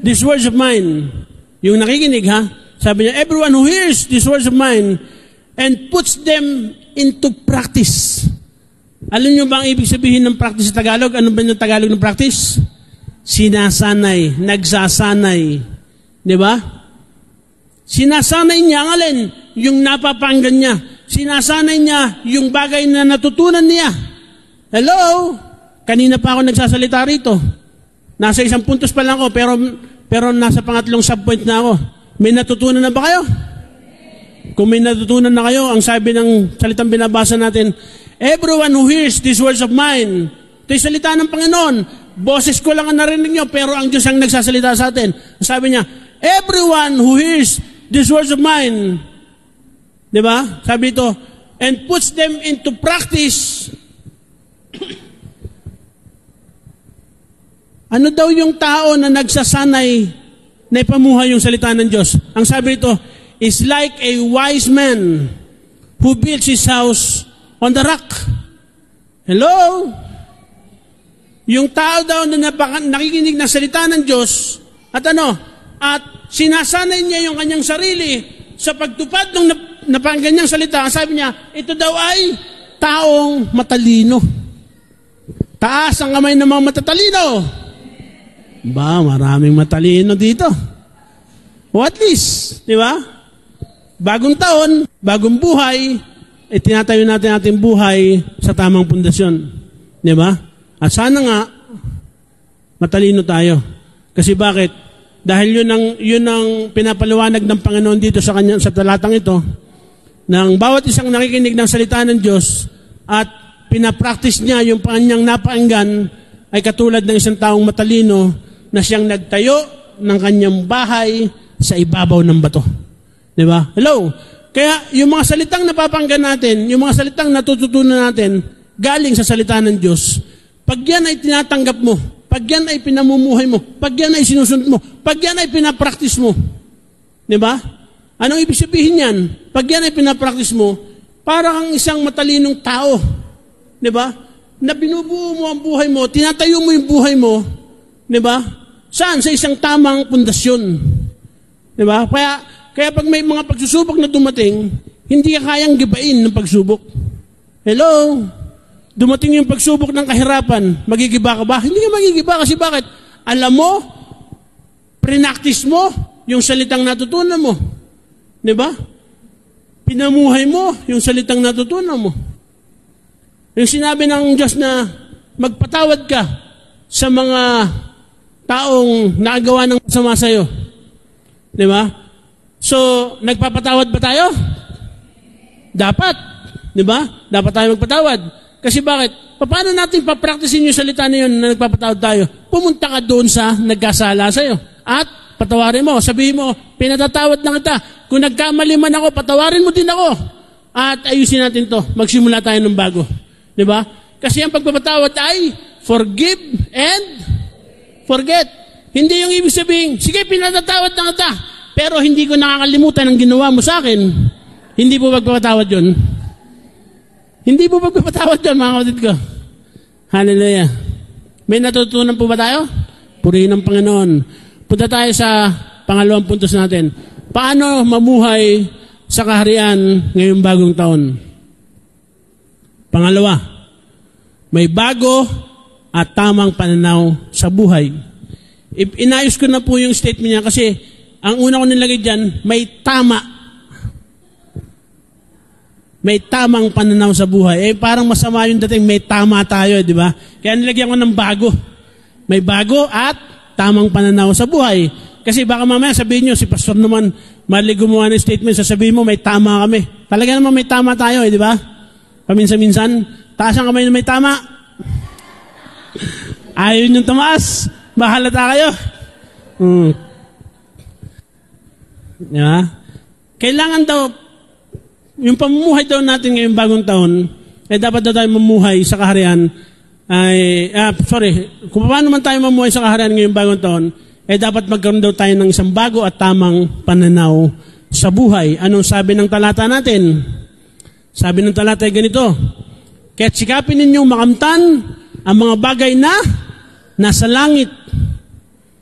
these words of mine, yung nakikinig ha, sabi niya, everyone who hears these words of mine and puts them into practice. Alam niyo ba ang ibig sabihin ng practice sa Tagalog? Ano ba yung Tagalog ng practice? Sinasanay, nagsasanay. Di ba? Sinasanay niya ang alin? Yung napapanggan niya. Sinasanay niya yung bagay na natutunan niya. Hello? Kanina pa ako nagsasalita rito. Nasa isang puntos pa lang ako, pero nasa pangatlong subpoint na ako. May natutunan na ba kayo? Kung may natutunan na kayo, ang sabi ng salitang binabasa natin, everyone who hears these words of mine, ito yung salita ng Panginoon. Boses ko lang ang narinig nyo, pero ang Diyos ang nagsasalita sa atin. Sabi niya, everyone who hears these words of mine, di ba? Sabi ito, and puts them into practice. Ano daw yung tao na nagsasanay na ipamuhay yung salita ng Diyos? Ang sabi ito, is like a wise man who builds his house on the rock. Hello? Yung tao daw na nakikinig ng salita ng Diyos, at sinasanay niya yung kanyang sarili sa pagtupad ng napakinggan salita. Sabi niya, ito daw ay taong matalino. Taas ang kamay ng mga matatalino. Ba, maraming matalino dito. O at least, di ba? Bagong taon, bagong buhay, tinatayo natin ating buhay sa tamang pundasyon. Di ba? At sana nga, matalino tayo. Kasi bakit? Dahil yun ang pinapaliwanag ng Panginoon dito sa talatang ito, ng bawat isang nakikinig ng salita ng Diyos at pinapractice niya yung kanyang napakinggan ay katulad ng isang taong matalino na siyang nagtayo ng kanyang bahay sa ibabaw ng bato. Di ba? Hello? Kaya yung mga salitang napapakinggan natin, yung mga salitang natututunan natin, galing sa salita ng Diyos, pag yan ay tinatanggap mo, pag yan ay pinamumuhay mo, pag yan ay sinusunod mo, pag yan ay pinapractice mo, di ba? Anong ibig sabihin yan? Pag yan ay pinapractice mo, para kang isang matalinong tao, di ba? Na binubuo mo ang buhay mo, tinatayo mo yung buhay mo, di ba? Saan? Sa isang tamang pundasyon. Di ba? Kaya pag may mga pagsusubok na dumating, hindi ka kayang gibain ng pagsubok. Hello? Dumating yung pagsubok ng kahirapan, magigiba ka ba? Hindi ka magigiba kasi bakit? Alam mo, prinaktis mo yung salitang natutunan mo. Di ba? Pinamuhay mo yung salitang natutunan mo. Yung sinabi ng Diyos na magpatawad ka sa mga taong nakagawa ng masama sa'yo. Di ba? So, nagpapatawad ba tayo? Dapat. Di ba? Dapat tayo magpatawad. Kasi bakit? Paano natin papracticein yung salita na yun na nagpapatawad tayo? Pumunta ka doon sa nagkasala sa'yo. At patawarin mo. Sabihin mo, pinatatawad na kita. Kung nagkamali man ako, patawarin mo din ako. At ayusin natin to. Magsimula tayo ng bago. Di ba? Kasi ang pagpapatawad ay forgive and forget. Hindi yung ibig sabihin, sige, pinatatawad na kita. Pero hindi ko nakakalimutan ang ginawa mo sa akin. Hindi po magpapatawad yun. Hindi po magpapatawad yun, mga kapatid ko. Hallelujah. May natutunan po ba tayo? Purihin ang Panginoon. Punta tayo sa pangalawang puntos natin. Paano mamuhay sa kaharian ngayong bagong taon? Pangalawa, may bago at tamang pananaw sa buhay. Inayos ko na po yung statement niya kasi ang una ko nilagay dyan, may tamang pananaw sa buhay. Parang masama yung dating, may tama tayo, di ba? Kaya nilagyan ko ng bago. May bago at tamang pananaw sa buhay. Kasi baka mamaya sabihin nyo, si pastor naman, mali gumawa ng statement, sasabihin mo, may tama kami. Talaga naman may tama tayo, di ba? Paminsan-minsan, Taas ang kamay na may tama. Ayaw niyong tumaas. Mahalata kayo. Diba? Kailangan daw, yung pamumuhay daw natin ngayong bagong taon, dapat daw tayo mamuhay sa kaharian, kung paano man tayo mamuhay sa kaharian ngayong bagong taon, dapat magkaroon daw tayo ng isang bago at tamang pananaw sa buhay. Anong sabi ng talata natin? Sabi ng talata ay ganito, kaya't sikapin ninyong makamtan ang mga bagay na nasa langit.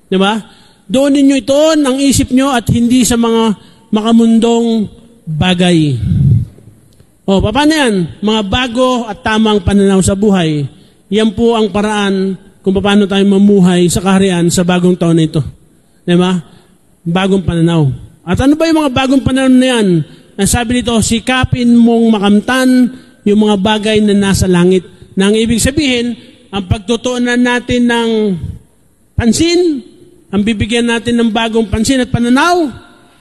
Diba? Doon ninyo itoon ang isip nyo at hindi sa mga makamundong bagay. Paano yan? Mga bago at tamang pananaw sa buhay. Yan po ang paraan kung paano tayo mamuhay sa kaharian sa bagong taon na ito. Diba? Bagong pananaw. At ano ba yung mga bagong pananaw na yan? Ang sabi dito, sikapin mong makamtan yung mga bagay na nasa langit. Na ang ibig sabihin, ang pagtutuunan natin ng pansin, ang bibigyan natin ng bagong pansin at pananaw,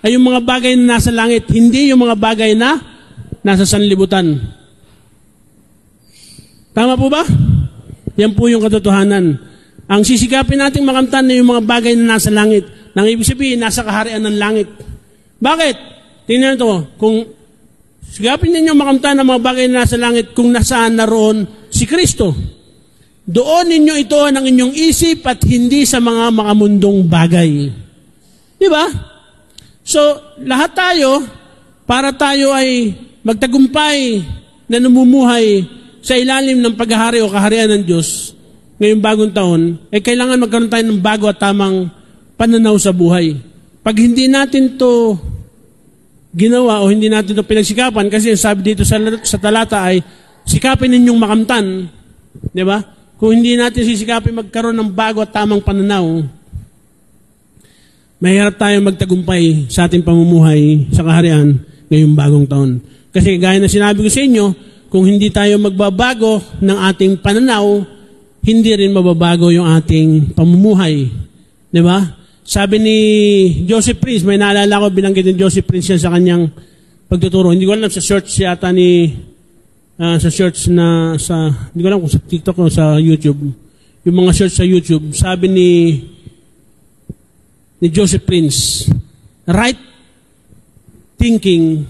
ay yung mga bagay na nasa langit, hindi yung mga bagay na nasa sanlibutan. Tama po ba? Yan po yung katotohanan. Ang sisikapin nating makamtan na yung mga bagay na nasa langit. Nang ibig sabihin, nasa kaharian ng langit. Bakit? Tingnan ito. Kung sigapin ninyo makamtan ang mga bagay na nasa langit, kung nasaan naroon si Kristo, doon ninyo ito ng inyong isip at hindi sa mga makamundong bagay. Di ba? So, lahat tayo, para tayo ay magtagumpay na namumuhay sa ilalim ng paghahari o kaharian ng Diyos ngayong bagong taon, kailangan magkaroon tayo ng bago at tamang pananaw sa buhay. Pag hindi natin to ginawa o hindi natin to pinagsikapan, kasi sabi dito sa talata ay, sikapin ninyong makamtan. Di ba? Kung hindi natin sisikapin magkaroon ng bago at tamang pananaw, mahirap tayong magtagumpay sa ating pamumuhay sa kaharian ngayong bagong taon. Kasi gaya na sinabi ko sa inyo, kung hindi tayo magbabago ng ating pananaw, hindi rin mababago yung ating pamumuhay. Di ba? Sabi ni Joseph Prince, may naalala ko, binanggit ni Joseph Prince yan sa kanyang pagtuturo. Hindi ko alam, sa church yata ni sa church na hindi ko alam kung sa TikTok o sa YouTube, yung mga church sa YouTube, sabi ni Joseph Prince, right thinking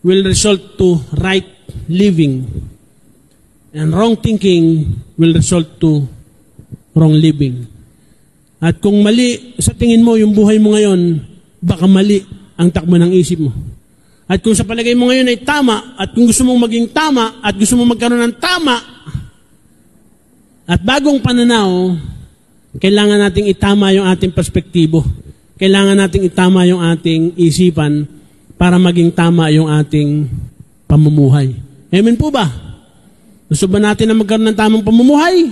will result to right living, and wrong thinking will result to wrong living. At kung mali sa tingin mo yung buhay mo ngayon, baka mali ang takbo ng isip mo. At kung sa palagay mo ngayon ay tama, at kung gusto mong maging tama, at gusto mong magkaroon ng tama, at bagong pananaw, kailangan nating itama yung ating perspektibo. Kailangan nating itama yung ating isipan para maging tama yung ating pamumuhay. Amen po ba? Gusto ba natin na magkaroon ng tamang pamumuhay?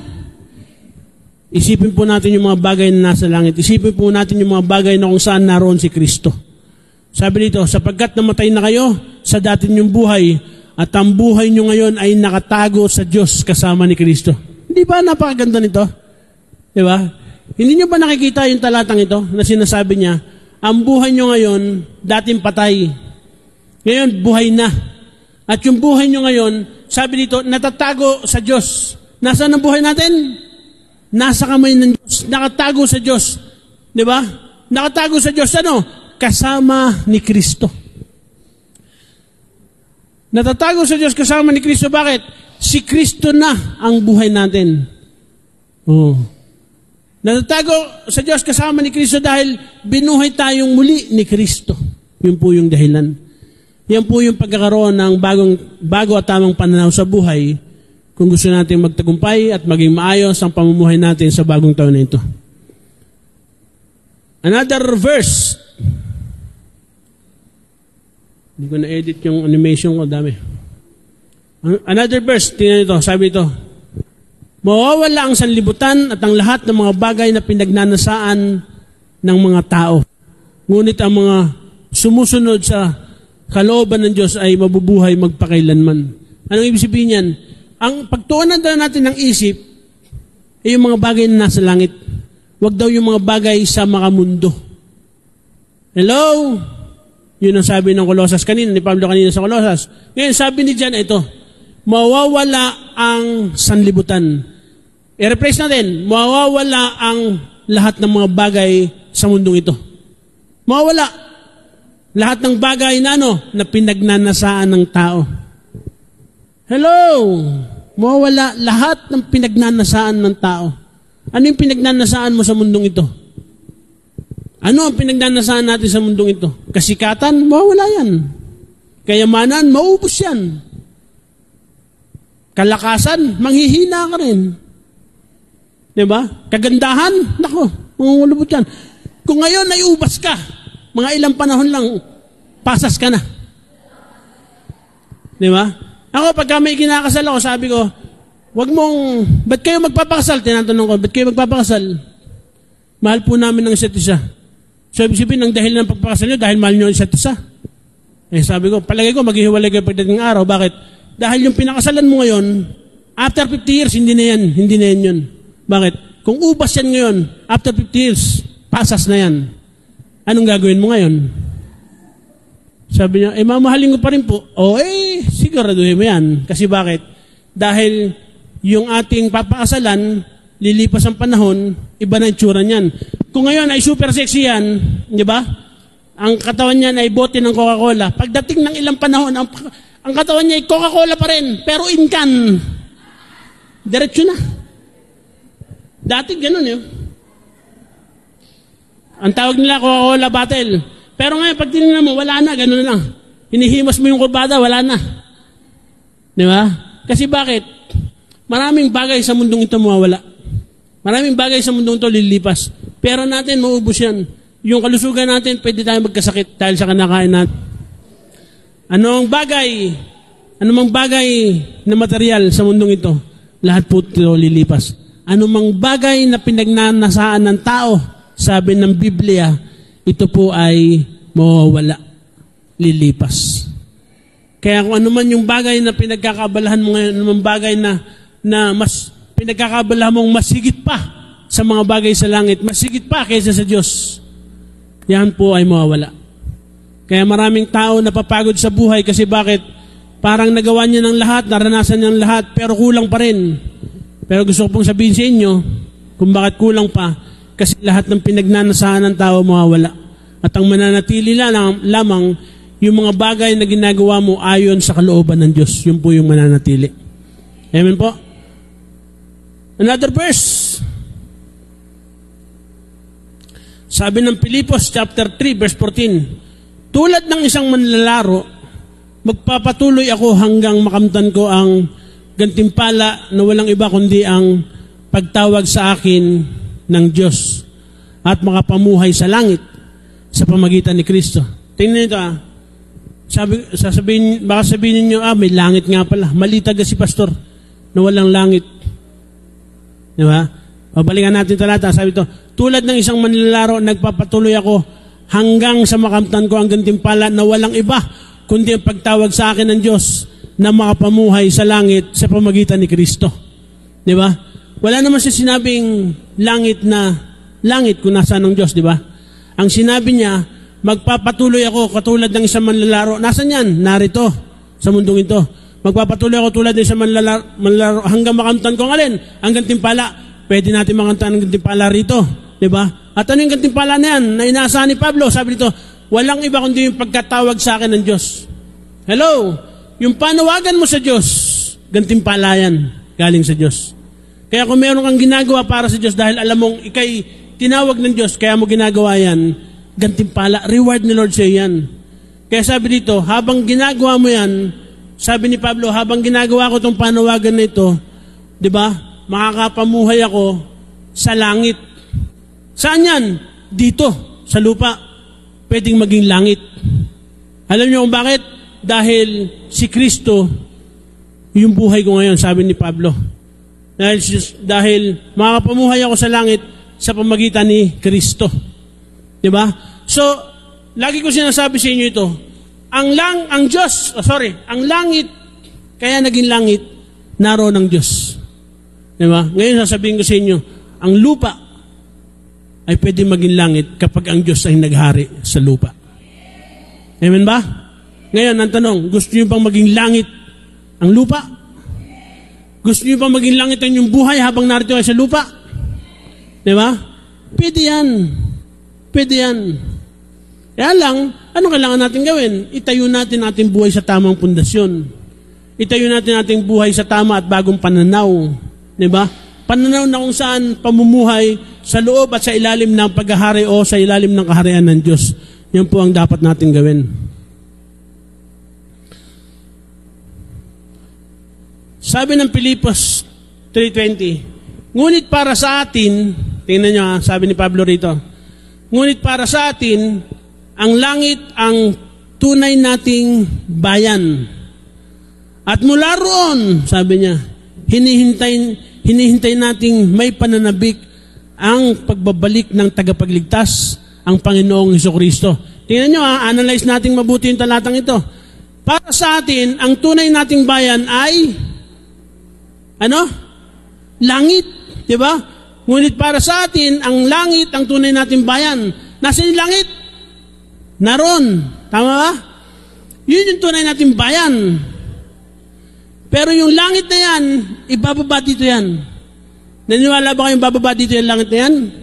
Isipin po natin yung mga bagay na nasa langit. Isipin po natin yung mga bagay na kung saan naroon si Kristo. Sabi dito, sapagkat namatay na kayo sa dati ninyong buhay, at ang buhay nyo ngayon ay nakatago sa Diyos kasama ni Kristo. Hindi ba napakaganda nito? Di ba? Hindi nyo ba nakikita yung talatang ito na sinasabi niya, ang buhay nyo ngayon, dating patay. Ngayon, buhay na. At yung buhay nyo ngayon, sabi dito, natatago sa Diyos. Nasaan ang buhay natin? Nasa kamay ng Diyos. Nakatago sa Diyos. Di ba? Nakatago sa Diyos. Ano? Kasama ni Kristo. Natatago sa Diyos kasama ni Kristo. Bakit? Si Kristo na ang buhay natin. Natatago sa Diyos kasama ni Kristo dahil binuhay tayong muli ni Kristo. Yun po yung dahilan. Yan po yung pagkakaroon ng bago at tamang pananaw sa buhay kung gusto natin magtagumpay at maging maayos ang pamumuhay natin sa bagong taon na ito. Another verse. Hindi ko na-edit yung animation ko, dami. Another verse, tingnan ito, sabi ito, mawawala ang sanlibutan at ang lahat ng mga bagay na pinagnanasaan ng mga tao. Ngunit ang mga sumusunod sa kalooban ng Diyos ay mabubuhay magpakailanman. Anong ibig sabihin yan? Ang pagtuunan daw natin ng isip ay yung mga bagay na nasa langit. Huwag daw yung mga bagay sa makamundo. Hello? Yun ang sabi ng Colosas kanina, ni Pablo kanina sa Colosas. Ngayon, sabi ni John, ito, mawawala ang sanlibutan. I-replace natin, mawawala ang lahat ng mga bagay sa mundong ito. Mawawala. Lahat ng bagay na na pinagnanasaan ng tao. Hello! Mawawala lahat ng pinagnanasaan ng tao. Ano yung pinagnanasaan mo sa mundong ito? Ano ang pinagnanasaan natin sa mundong ito? Kasikatan, mawawala yan. Kayamanan, maubos yan. Kalakasan, manghihina ka rin. Diba? Kagandahan, nako, mangungulubot yan. Kung ngayon ay ubas ka, mga ilang panahon lang, pasas ka na. Diba? Ako, pagka may kinakasal ako, sabi ko, ba't kayo magpapakasal? Tinatanong ko, ba't kayo magpapakasal? Mahal po namin ng isa't isa. So, ibig sabihin, ang dahil ng pagpapakasal nyo, dahil mahal nyo ang isa't isa. Sabi ko, palagay ko, maghihiwalay kayo pagdating araw. Bakit? Dahil yung pinakasalan mo ngayon, after 50 years, hindi na yan yun. Bakit? Kung ubas yan ngayon, after 50 years, pasas na yan. Anong gagawin mo ngayon? Sabi niya, mamahalin ko pa rin po. Siguraduhin mo yan. Kasi bakit? Dahil yung ating papakasalan, lilipas ang panahon, iba na yung tsura niyan. Kung ngayon ay super sexy yan, di ba? Ang katawan niyan ay bote ng Coca-Cola. Pagdating ng ilang panahon, ang katawan niya ay Coca-Cola pa rin, pero in can. Diretso na. Dati ganun yun. Ang tawag nila Coca-Cola bottle. Pero ngayon, pag tinignan mo, wala na, ganun na lang. Hinihimas mo yung kurbada, wala na. Di ba? Kasi bakit? Maraming bagay sa mundong ito mawawala. Maraming bagay sa mundong ito lilipas. Pera natin, maubos yan. Yung kalusugan natin, pwede tayo magkasakit dahil sa kinakain natin. Anumang bagay na material sa mundong ito, lahat po ito lilipas. Anumang bagay na pinagnanasaan ng tao, sabi ng Biblia, ito po ay mawawala, lilipas. Kaya kung anuman yung bagay na pinagkakabalahan mo ngayon, anumang bagay na mas pinagkakabalahan mong masigit pa sa mga bagay sa langit, masigit pa kaysa sa Diyos, yan po ay mawawala. Kaya maraming tao napapagod sa buhay kasi bakit? Parang nagawa niya ng lahat, naranasan niya ng lahat, pero kulang pa rin. Pero gusto ko pong sabihin sa inyo, kung bakit kulang pa, kasi lahat ng pinagnanasahan ng tao mawawala. At ang mananatili lamang yung mga bagay na ginagawa mo ayon sa kalooban ng Diyos. Yun po yung mananatili. Amen po? Another verse. Sabi ng Pilipos chapter 3 verse 14, tulad ng isang manlalaro, magpapatuloy ako hanggang makamtan ko ang gantimpala na walang iba kundi ang pagtawag sa akin ng Diyos at makapamuhay sa langit sa pamagitan ni Kristo. Tingnan nito baka sabihin niyo, may langit nga pala. Mali taga si pastor na walang langit. Di ba? Balikan natin talata. Sabi ito, tulad ng isang manlalaro, nagpapatuloy ako hanggang sa makamtan ko ang gantimpala na walang iba kundi ang pagtawag sa akin ng Diyos na makapamuhay sa langit sa pamagitan ni Kristo. Di ba? Wala naman siya sinabing langit kung nasaan ang Diyos, di ba? Ang sinabi niya, magpapatuloy ako katulad ng isang manlalaro. Nasaan yan? Narito, sa mundong ito. Magpapatuloy ako tulad ng isang manlalaro hanggang makamtan ko ang alin? Ang gantimpala. Pwede natin makamtan ang gantimpala rito. Di ba? At ano yung gantimpala na yan? Na inaasahan ni Pablo, sabi dito, walang iba kundi yung pagkatawag sa akin ng Diyos. Hello? Yung panawagan mo sa Diyos, gantimpala yan, galing sa Diyos. Kaya kung meron kang ginagawa para sa Diyos dahil alam mong ikay tinawag ng Diyos, kaya mo ginagawa yan, gantimpala, reward ni Lord sa yan. Kaya sabi dito, habang ginagawa mo yan, sabi ni Pablo, habang ginagawa ko itong panawagan na ito, di ba, makakapamuhay ako sa langit. Saan yan? Dito, sa lupa. Pwedeng maging langit. Alam niyo kung bakit? Dahil si Kristo, yung buhay ko ngayon, sabi ni Pablo. Dahil makakapamuhay ako sa langit sa pamagitan ni Kristo. Diba? So, lagi ko sinasabi sa inyo ito, ang langit, kaya naging langit, naroon ng Diyos. Diba? Ngayon sasabihin ko sa inyo, ang lupa ay pwede maging langit kapag ang Diyos ay naghari sa lupa. Amen ba? Ngayon, ang tanong, gusto niyo bang maging langit ang lupa Gusto niyo ba maging langit ang inyong buhay habang narito kayo sa lupa? Di ba? Pwede yan. Pwede yan. Kaya lang, ano kailangan natin gawin? Itayo natin ating buhay sa tamang pundasyon. Itayo natin ating buhay sa tama at bagong pananaw. Di ba? Pananaw na kung saan pamumuhay sa loob at sa ilalim ng paghahari o sa ilalim ng kaharian ng Diyos. Yan po ang dapat natin gawin. Sabi ng Pilipos 3:20, ngunit para sa atin, tingnan nyo sabi ni Pablo rito, ngunit para sa atin, ang langit ang tunay nating bayan. At mula roon, sabi niya, hinihintay nating may pananabik ang pagbabalik ng tagapagligtas, ang Panginoong Hesukristo. Tingnan nyo analyze nating mabuti yung talatang ito. Para sa atin, ang tunay nating bayan ay langit, di ba? Ngunit para sa atin, ang langit, ang tunay nating bayan. Nasaan yung langit? Naroon. Tama ba? Yun yung tunay nating bayan. Pero yung langit na yan, ibababa dito yan. Naniwala ba kayong bababa dito yung langit na yan?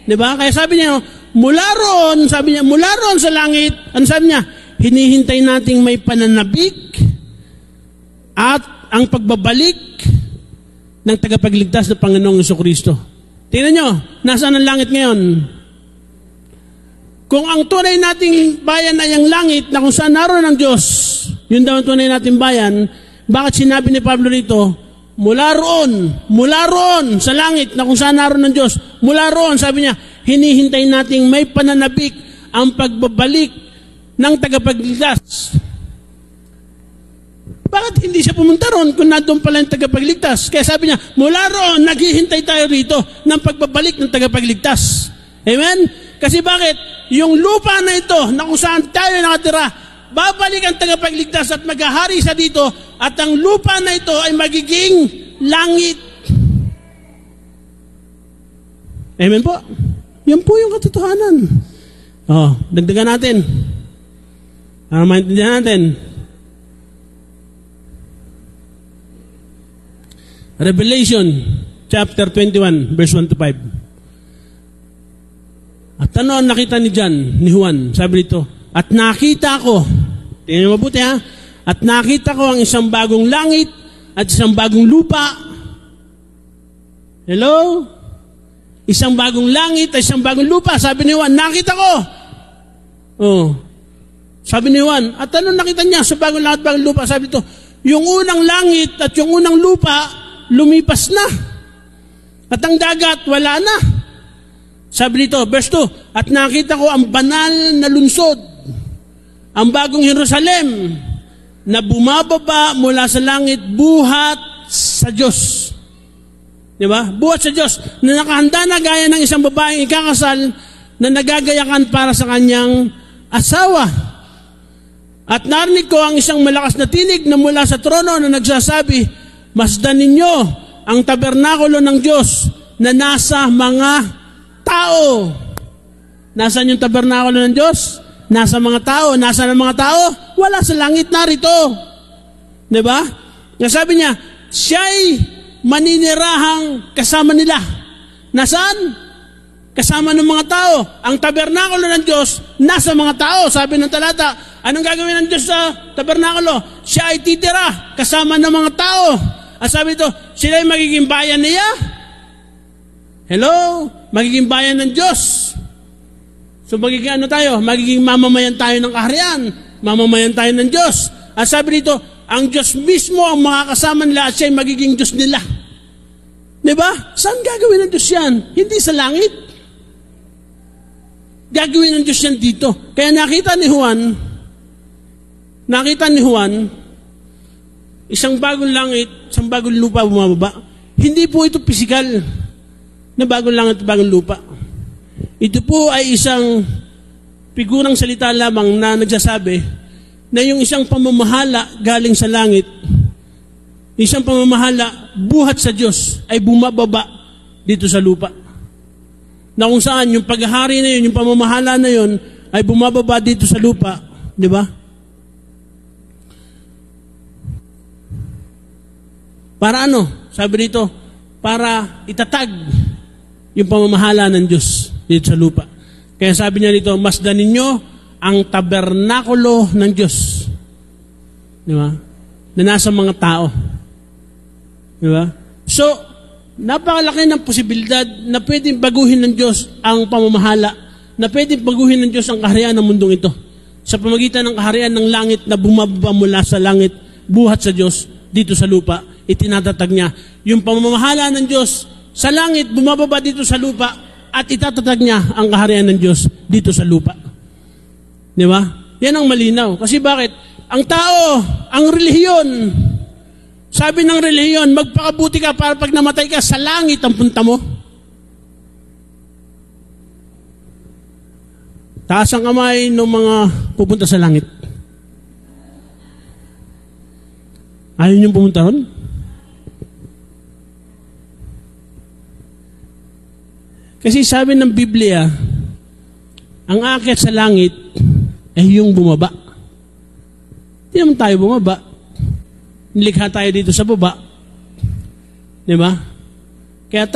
Di ba? Kaya sabi niya, mula roon sa langit, ano sabi niya? Hinihintay nating may pananabik at ang pagbabalik ng tagapagligtas na Panginoong Hesukristo. Tingnan nyo, nasaan ang langit ngayon? Kung ang tunay nating bayan ay ang langit na kung saan naroon ang Diyos, yun daw ang tunay nating bayan, bakit sinabi ni Pablo rito, mula roon sa langit na kung saan naroon ang Diyos, mula roon, sabi niya, hinihintay nating may pananabik ang pagbabalik ng tagapagligtas. Bakit hindi siya pumunta roon kung nandun pala yung tagapagligtas? Kaya sabi niya, mula roon, naghihintay tayo rito ng pagbabalik ng tagapagligtas. Amen? Kasi bakit? Yung lupa na ito, na kung saan tayo nakatira, babalik ang tagapagligtas at maghahari sa dito, at ang lupa na ito ay magiging langit. Amen po? Yan po yung katotohanan. Dagdagan natin. Para maintindihan natin. Revelation chapter 21 verse 1 to 5. At ano ang nakita ni Juan? Sabi dito, at nakita ko, tingnan mabuti at nakita ko ang isang bagong langit at isang bagong lupa. Hello? Isang bagong langit at isang bagong lupa. Sabi ni Juan, nakita ko. Sabi ni Juan, at ano nakita niya sa bagong langit at bagong lupa? Sabi dito, yung unang langit at yung unang lupa lumipas na. At ang dagat, wala na. Sabi dito, verse 2, at nakita ko ang banal na lungsod, ang bagong Jerusalem, na bumababa mula sa langit, buhat sa Diyos. Di ba? Buhat sa Diyos, na nakahanda na gaya ng isang babaeng ikakasal, na nagagayakan para sa kanyang asawa. At narinig ko ang isang malakas na tinig na mula sa trono na nagsasabi, masdan ninyo ang tabernakulo ng Diyos na nasa mga tao. Nasaan yung tabernakulo ng Diyos? Nasa mga tao. Nasaan ang mga tao? Wala sa langit narito. Diba? Sabi niya, siya'y maninirahang kasama nila. Nasaan? Kasama ng mga tao. Ang tabernakulo ng Diyos, nasa mga tao. Sabi ng talata, anong gagawin ng Diyos sa tabernakulo? Siya ay titira kasama ng mga tao. At sabi ito, sila ay magiging bayan niya. Hello? Magiging bayan ng Diyos. So magiging tayo? Magiging mamamayan tayo ng kaharian. Mamamayan tayo ng Diyos. At sabi dito, ang Diyos mismo ang makakasama nila at siya ay magiging Diyos nila. Diba? Saan gagawin ng Diyos yan? Hindi sa langit. Gagawin ng Diyos yan dito. Kaya nakita ni Juan, isang bagong langit, isang bagong lupa bumababa. Hindi po ito pisikal na bagong langit at bagong lupa. Ito po ay isang figurang salita lamang na nagsasabi na yung isang pamamahala galing sa langit, isang pamamahala buhat sa Diyos ay bumababa dito sa lupa. Na kung saan yung paghahari na yun, yung pamamahala na yun ay bumababa dito sa lupa. Di ba? Para ano? Sabi dito, para itatag yung pamamahala ng Diyos dito sa lupa. Kaya sabi niya dito, masdan ninyo ang tabernakulo ng Diyos. Di ba? Na nasa mga tao. Di ba? So, napakalaki ng posibilidad na pwedeng baguhin ng Diyos ang pamamahala, na pwedeng baguhin ng Diyos ang kaharian ng mundong ito. Sa pamagitan ng kaharian ng langit na bumaba mula sa langit, buhat sa Diyos, dito sa lupa, itinatatag niya. Yung pamamahala ng Diyos sa langit, bumababa dito sa lupa, at itatatag niya ang kaharian ng Diyos dito sa lupa. Di ba? Yan ang malinaw. Kasi bakit? Ang tao, ang relihiyon, sabi ng relihiyon, magpakabuti ka para pag namatay ka, sa langit ang punta mo. Taas ang kamay ng mga pupunta sa langit. Ayaw niyong pumunta ron? Kasi sabi ng Biblia, ang aakyat sa langit ay yung bumaba. Hindi naman tayo bumaba. Nilikha tayo dito sa baba. Di ba? Kaya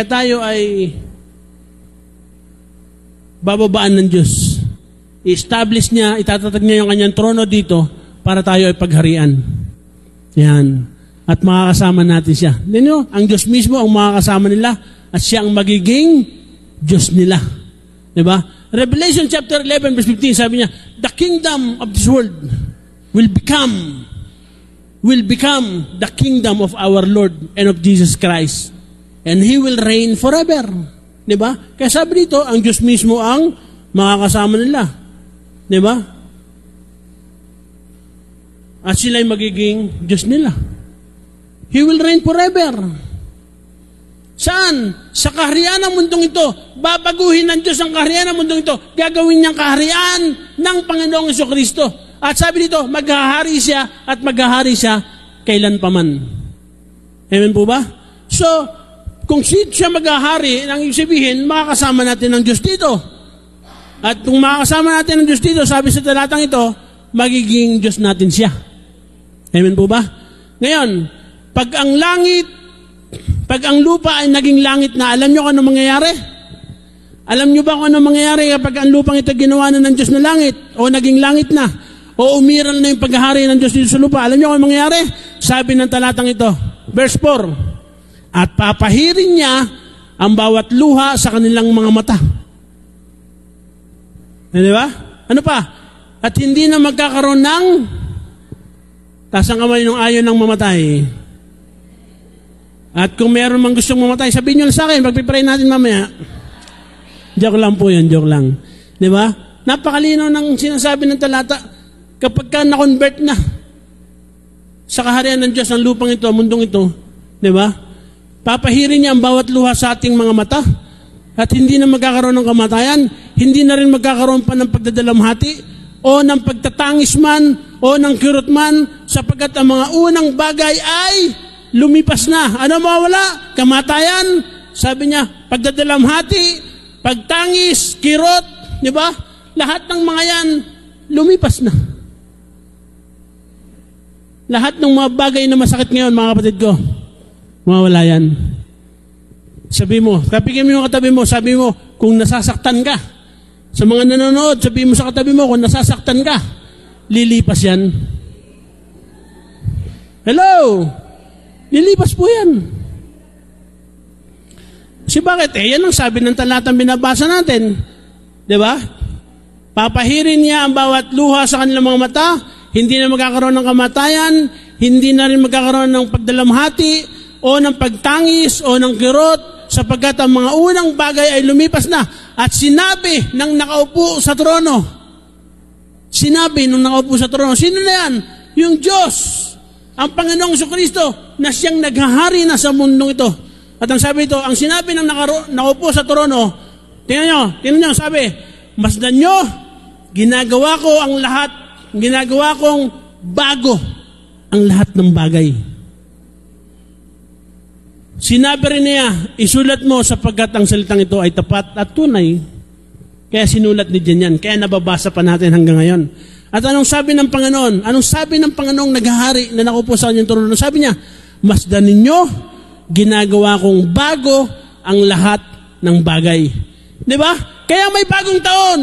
tayo ay bababaan ng Diyos. I-establish niya, itatatag niya yung kanyang trono dito para tayo ay pagharian. Yan. At makakasama natin siya. Ninyo, ang Diyos mismo ang makakasama nila at siya ang magiging Diyos nila. Diba? Revelation chapter 11 verse 15 sabi niya, the kingdom of this world will become the kingdom of our Lord and of Jesus Christ. And He will reign forever. Diba? Kaya sabi dito, ang Diyos mismo ang makakasama nila. Diba? At sila'y magiging Diyos nila. He will reign forever. Saan? Sa kaharian ng mundong ito. Babaguhin ng Diyos ang kaharian ng mundong ito. Gagawin niyang kaharian ng Panginoong Jesucristo. At sabi dito, maghahari siya at maghahari siya kailan pa man. Amen po ba? So, kung siya maghahari, ang ibig sabihin, makakasama natin ng Diyos dito. At kung makakasama natin ng Diyos dito, sabi sa talatang ito, magiging Diyos natin siya. Amen po ba? Ngayon, pag ang lupa ay naging langit na, alam nyo kung ano mangyayari? Alam nyo ba kung ano mangyayari kapag ang lupang ito ginawa na ng Diyos na langit? O naging langit na? O umiral na yung paghahari ng Diyos dito sa lupa? Alam nyo kung ano mangyayari? Sabi ng talatang ito, verse 4, at papahirin niya ang bawat luha sa kanilang mga mata. Di ba? Ano pa? At hindi na magkakaroon ng taas ang kamay ng ayaw ng mamatay. At kung meron mang gustong mamatay, sabihin nyo sa akin, pagpipray natin mamaya. Joke lang po yun, joke lang. Di ba? Napakalinaw ng sinasabi ng talata. Kapag ka na-convert na sa kaharian ng Diyos, ang lupang ito, mundong ito, di ba? Papahirin niya ang bawat luha sa ating mga mata. At hindi na magkakaroon ng kamatayan, hindi na rin magkakaroon pa ng pagdadalamhati, o ng pagtatangis man, o ng kirot man, sapagkat ang mga unang bagay ay lumipas na. Ano mawala? Kamatayan. Sabi niya, pagdadalamhati, pagtangis, kirot, di ba? Lahat ng mga yan, lumipas na. Lahat ng mga bagay na masakit ngayon, mga kapatid ko, mawala yan. Sabi mo, kapigin mo yung katabi mo, sabi mo, kung nasasaktan ka, sa mga nanonood, sabi mo sa katabi mo, kung nasasaktan ka, lilipas yan. Hello? Lilipas po yan. Kasi bakit? Yan ang sabi ng talatang binabasa natin. Diba? Papahirin niya ang bawat luha sa kanilang mga mata, hindi na magkakaroon ng kamatayan, hindi na rin magkakaroon ng pagdalamhati, o ng pagtangis, o ng kirot, sapagkat ang mga unang bagay ay lumipas na. At sinabi ng nakaupo sa trono, sino na yan? Yung Diyos, ang Panginoong Jesucristo, na siyang naghahari na sa mundong ito. At ang sabi ito, ang sinabi ng nakaupo sa trono, tingnan nyo, sabi, masdan nyo, ginagawa kong bago ang lahat ng bagay. Sinabi rin niya, isulat mo sapagkat ang salitang ito ay tapat at tunay. Kaya sinulat ni Diyan yan. Kaya nababasa pa natin hanggang ngayon. At anong sabi ng Panginoon? Anong sabi ng Panginoong naghahari na nakupo sa kanyang trono? Sabi niya, masdan ninyo, ginagawa kong bago ang lahat ng bagay. Di ba? Kaya may bagong taon.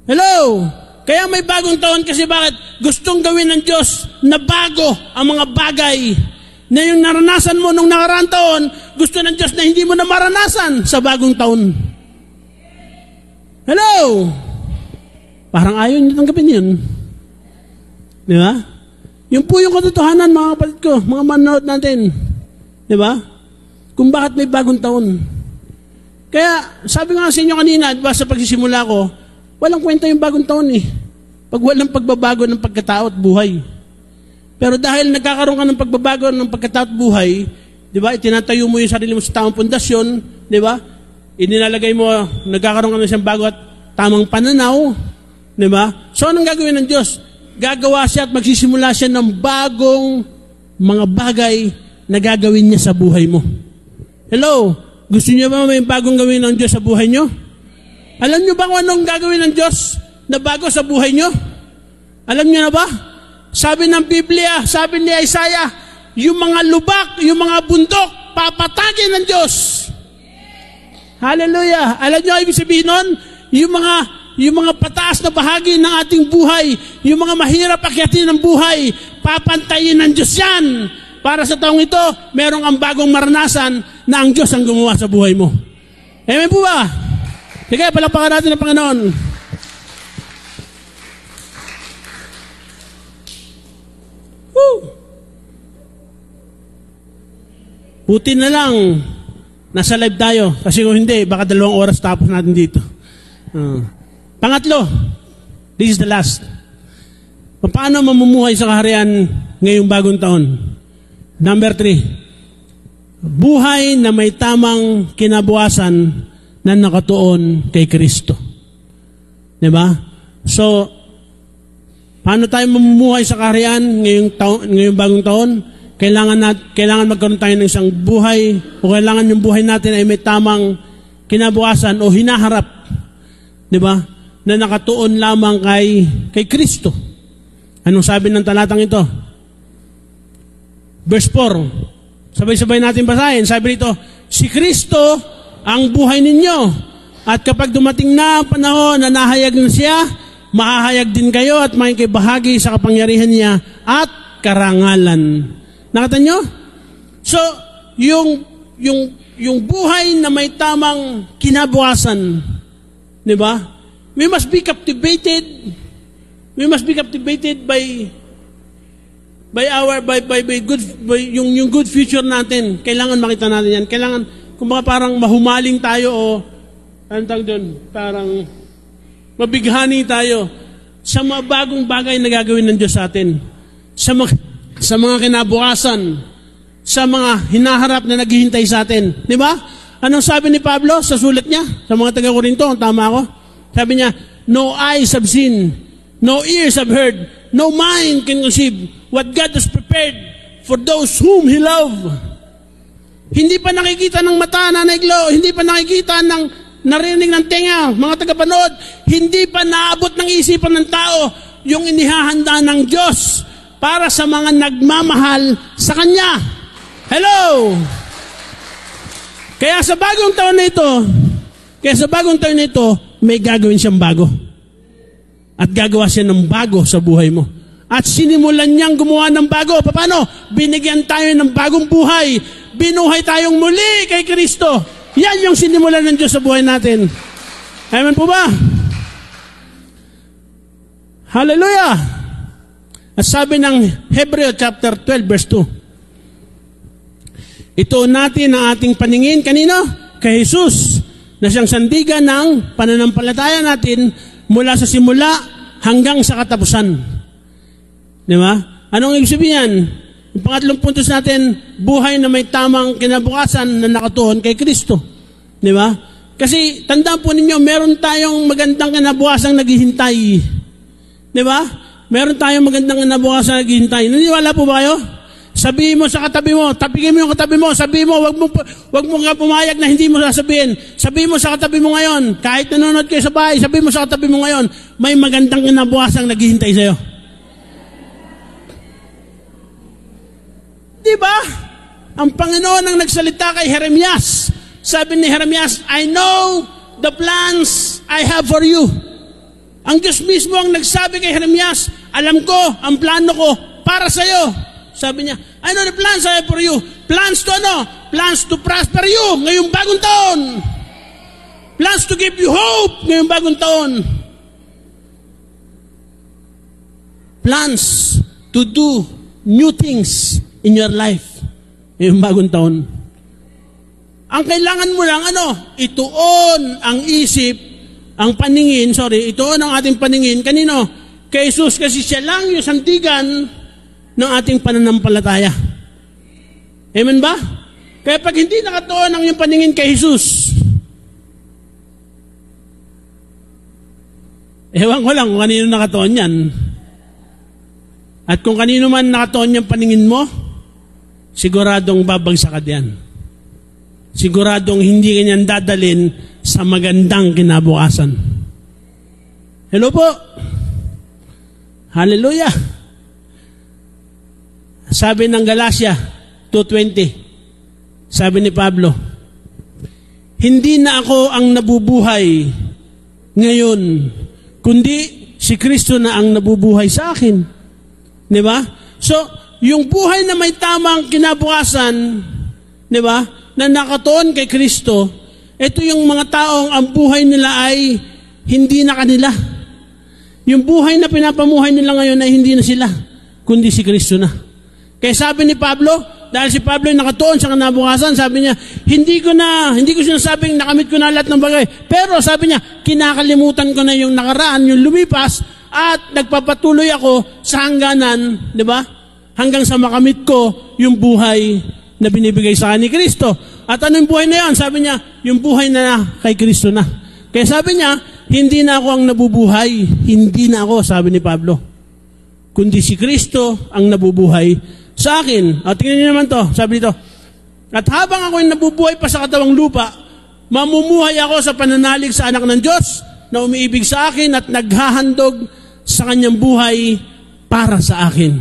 Hello? Kaya may bagong taon kasi bakit? Gustong gawin ng Diyos na bago ang mga bagay na yung naranasan mo nung nakaraang taon, gusto ng Diyos na hindi mo na maranasan sa bagong taon. Hello? Parang ayaw niyo tanggapin yun. Di ba? Yun po yung katotohanan, mga kapatid ko, mga manood natin. Di ba? Kung bakit may bagong taon. Kaya, sabi nga sa inyo kanina, diba, sa pagsisimula ko, walang kwenta yung bagong taon eh. Pag walang pagbabago ng pagkatao at buhay. Pero dahil nagkakaroon ka ng pagbabago ng pagkatao at buhay, di ba, itinatayo mo yung sarili mo sa tamang pundasyon, di ba? Inilalagay mo, nagkakaroon ka ng isang bago at tamang pananaw, di ba? So, anong gagawin ng Diyos? Gagawa siya at magsisimula siya ng bagong mga bagay na gagawin niya sa buhay mo. Hello? Gusto niyo ba may bagong gawin ng Diyos sa buhay niyo? Alam niyo ba kung anong gagawin ng Diyos na bago sa buhay niyo? Alam niyo na ba? Sabi ng Biblia, sabi ni Isaiah, yung mga lubak, yung mga bundok, papatagin ng Diyos. Hallelujah! Alam niyo ibig sabihin nun? Yung mga pataas na bahagi ng ating buhay, yung mga mahirap akyatin ng buhay, papantayin ng Diyos yan. Para sa taong ito, merong ang bagong maranasan na ang Diyos ang gumawa sa buhay mo. Amen po ba? Sige, palakpakan natin ang Panginoon. Woo! Buti na lang, nasa live tayo. Kasi kung hindi, baka 2 oras tapos natin dito. Pangatlo, this is the last. Paano mamumuhay sa kaharian ngayong bagong taon? Number 3, buhay na may tamang kinabukasan na nakatuon kay Kristo. Diba? So, paano tayo mamumuhay sa kaharian ngayong bagong taon? Kailangan magkaroon tayo ng isang buhay o kailangan yung buhay natin ay may tamang kinabukasan o hinaharap. Diba? Na nakatuon lamang kay Kristo. Anong sabi ng talatang ito? Verse 4. Sabay-sabay natin basahin. Sabi rito, si Kristo ang buhay ninyo. At kapag dumating na ang panahon na nahayag na siya, mahahayag din kayo at makikibahagi sa kapangyarihan niya at karangalan. Nakita nyo? So, yung buhay na may tamang kinabukasan, di ba? We must be captivated. We must be captivated by yung good future natin. Kailangan makita natin yan. Kailangan, kumbaga parang mahumaling tayo o parang mabighani tayo sa mga bagong bagay na gagawin ng Diyos sa atin. Sa mga kinabukasan, sa mga hinaharap na naghihintay sa atin. Di ba? Anong sabi ni Pablo sa sulat niya? Sa mga taga-Korinto, tama ako? Sabi niya, no eyes have seen, no ears have heard, no mind can conceive what God has prepared for those whom He loved. Hindi pa nakikita ng mata na naiglo, hindi pa nakikita ng narinig ng tenga, mga tagapanood, hindi pa naabot ng isipan ng tao yung inihahanda ng Diyos para sa mga nagmamahal sa Kanya. Hello! Kaya sa bagong taon na ito, may gagawin siyang bago. At gagawa siya ng bago sa buhay mo. At sinimulan niyang gumawa ng bago. Paano? Binigyan tayo ng bagong buhay. Binuhay tayong muli kay Kristo. Yan yung sinimulan ng Diyos sa buhay natin. Amen po ba? Hallelujah! At sabi ng Hebreo chapter 12 verse 2. Ito natin ang ating paningin. Kanino? Kay Jesus. Na siyang sandigan ng pananampalataya natin mula sa simula hanggang sa katapusan. Di ba? Anong ibig sabihin yan? Yung pangatlong puntos natin, buhay na may tamang kinabukasan na nakatuon kay Kristo. Di ba? Kasi tandaan po ninyo, meron tayong magandang kinabukasan naghihintay. Di ba? Meron tayong magandang kinabukasan naghihintay. Naniniwala po ba kayo? Sabihin mo sa katabi mo, tapigin mo yung katabi mo, sabihin mo, wag mo nga pumayag na hindi mo sasabihin. Sabihin mo sa katabi mo ngayon, kahit nanonood kayo sa bahay, sabihin mo sa katabi mo ngayon, may magandang kinabukasang naghihintay sa'yo. Diba? Ang Panginoon ang nagsalita kay Jeremias. Sabi ni Jeremias, I know the plans I have for you. Ang Diyos mismo ang nagsabi kay Jeremias, alam ko ang plano ko para sa'yo. Sabi niya, I know the plans I have for you. Plans to ano? Plans to prosper you ngayong bagong taon. Plans to give you hope ngayong bagong taon. Plans to do new things in your life ngayong bagong taon. Ang kailangan mo lang, ituon ang isip, ang paningin, ituon ang ating paningin. Kanino? Kay Jesus, kasi siya lang yung sandigan ng ating pananampalataya. Amen ba? Kaya pag hindi nakatuon ang iyong paningin kay Jesus, ewan ko lang kung kanino nakatuon yan. At kung kanino man nakatuon yung paningin mo, siguradong babagsak ka diyan. Siguradong hindi ganyan dadalin sa magandang kinabukasan. Hello po. Hallelujah. Sabi ng Galatia 2:20, sabi ni Pablo, hindi na ako ang nabubuhay ngayon, kundi si Kristo na ang nabubuhay sa akin. Di ba? So, yung buhay na may tamang kinabukasan, di ba, na nakatuon kay Kristo, ito yung mga taong ang buhay nila ay hindi na kanila. Yung buhay na pinapamuhay nila ngayon ay hindi na sila, kundi si Kristo na. Kaya sabi ni Pablo, dahil si Pablo ay nakatuon sa kinabukasan, sabi niya, hindi ko sinasabing nakamit ko na lahat ng bagay. Pero sabi niya, kinakalimutan ko na yung nakaraan, yung lumipas, at nagpapatuloy ako sa hangganan, di ba? Hanggang sa makamit ko yung buhay na binibigay sa akin ni Kristo. At ano yung buhay na yan? Sabi niya, yung buhay na kay Kristo na. Kaya sabi niya, hindi na ako ang nabubuhay, hindi na ako, sabi ni Pablo, kundi si Kristo ang nabubuhay sa akin. At tingnan niyo naman to, sabi dito, at habang ako yung nabubuhay pa sa katawang lupa, mamumuhay ako sa pananalig sa anak ng Diyos na umiibig sa akin at naghahandog sa kanyang buhay para sa akin.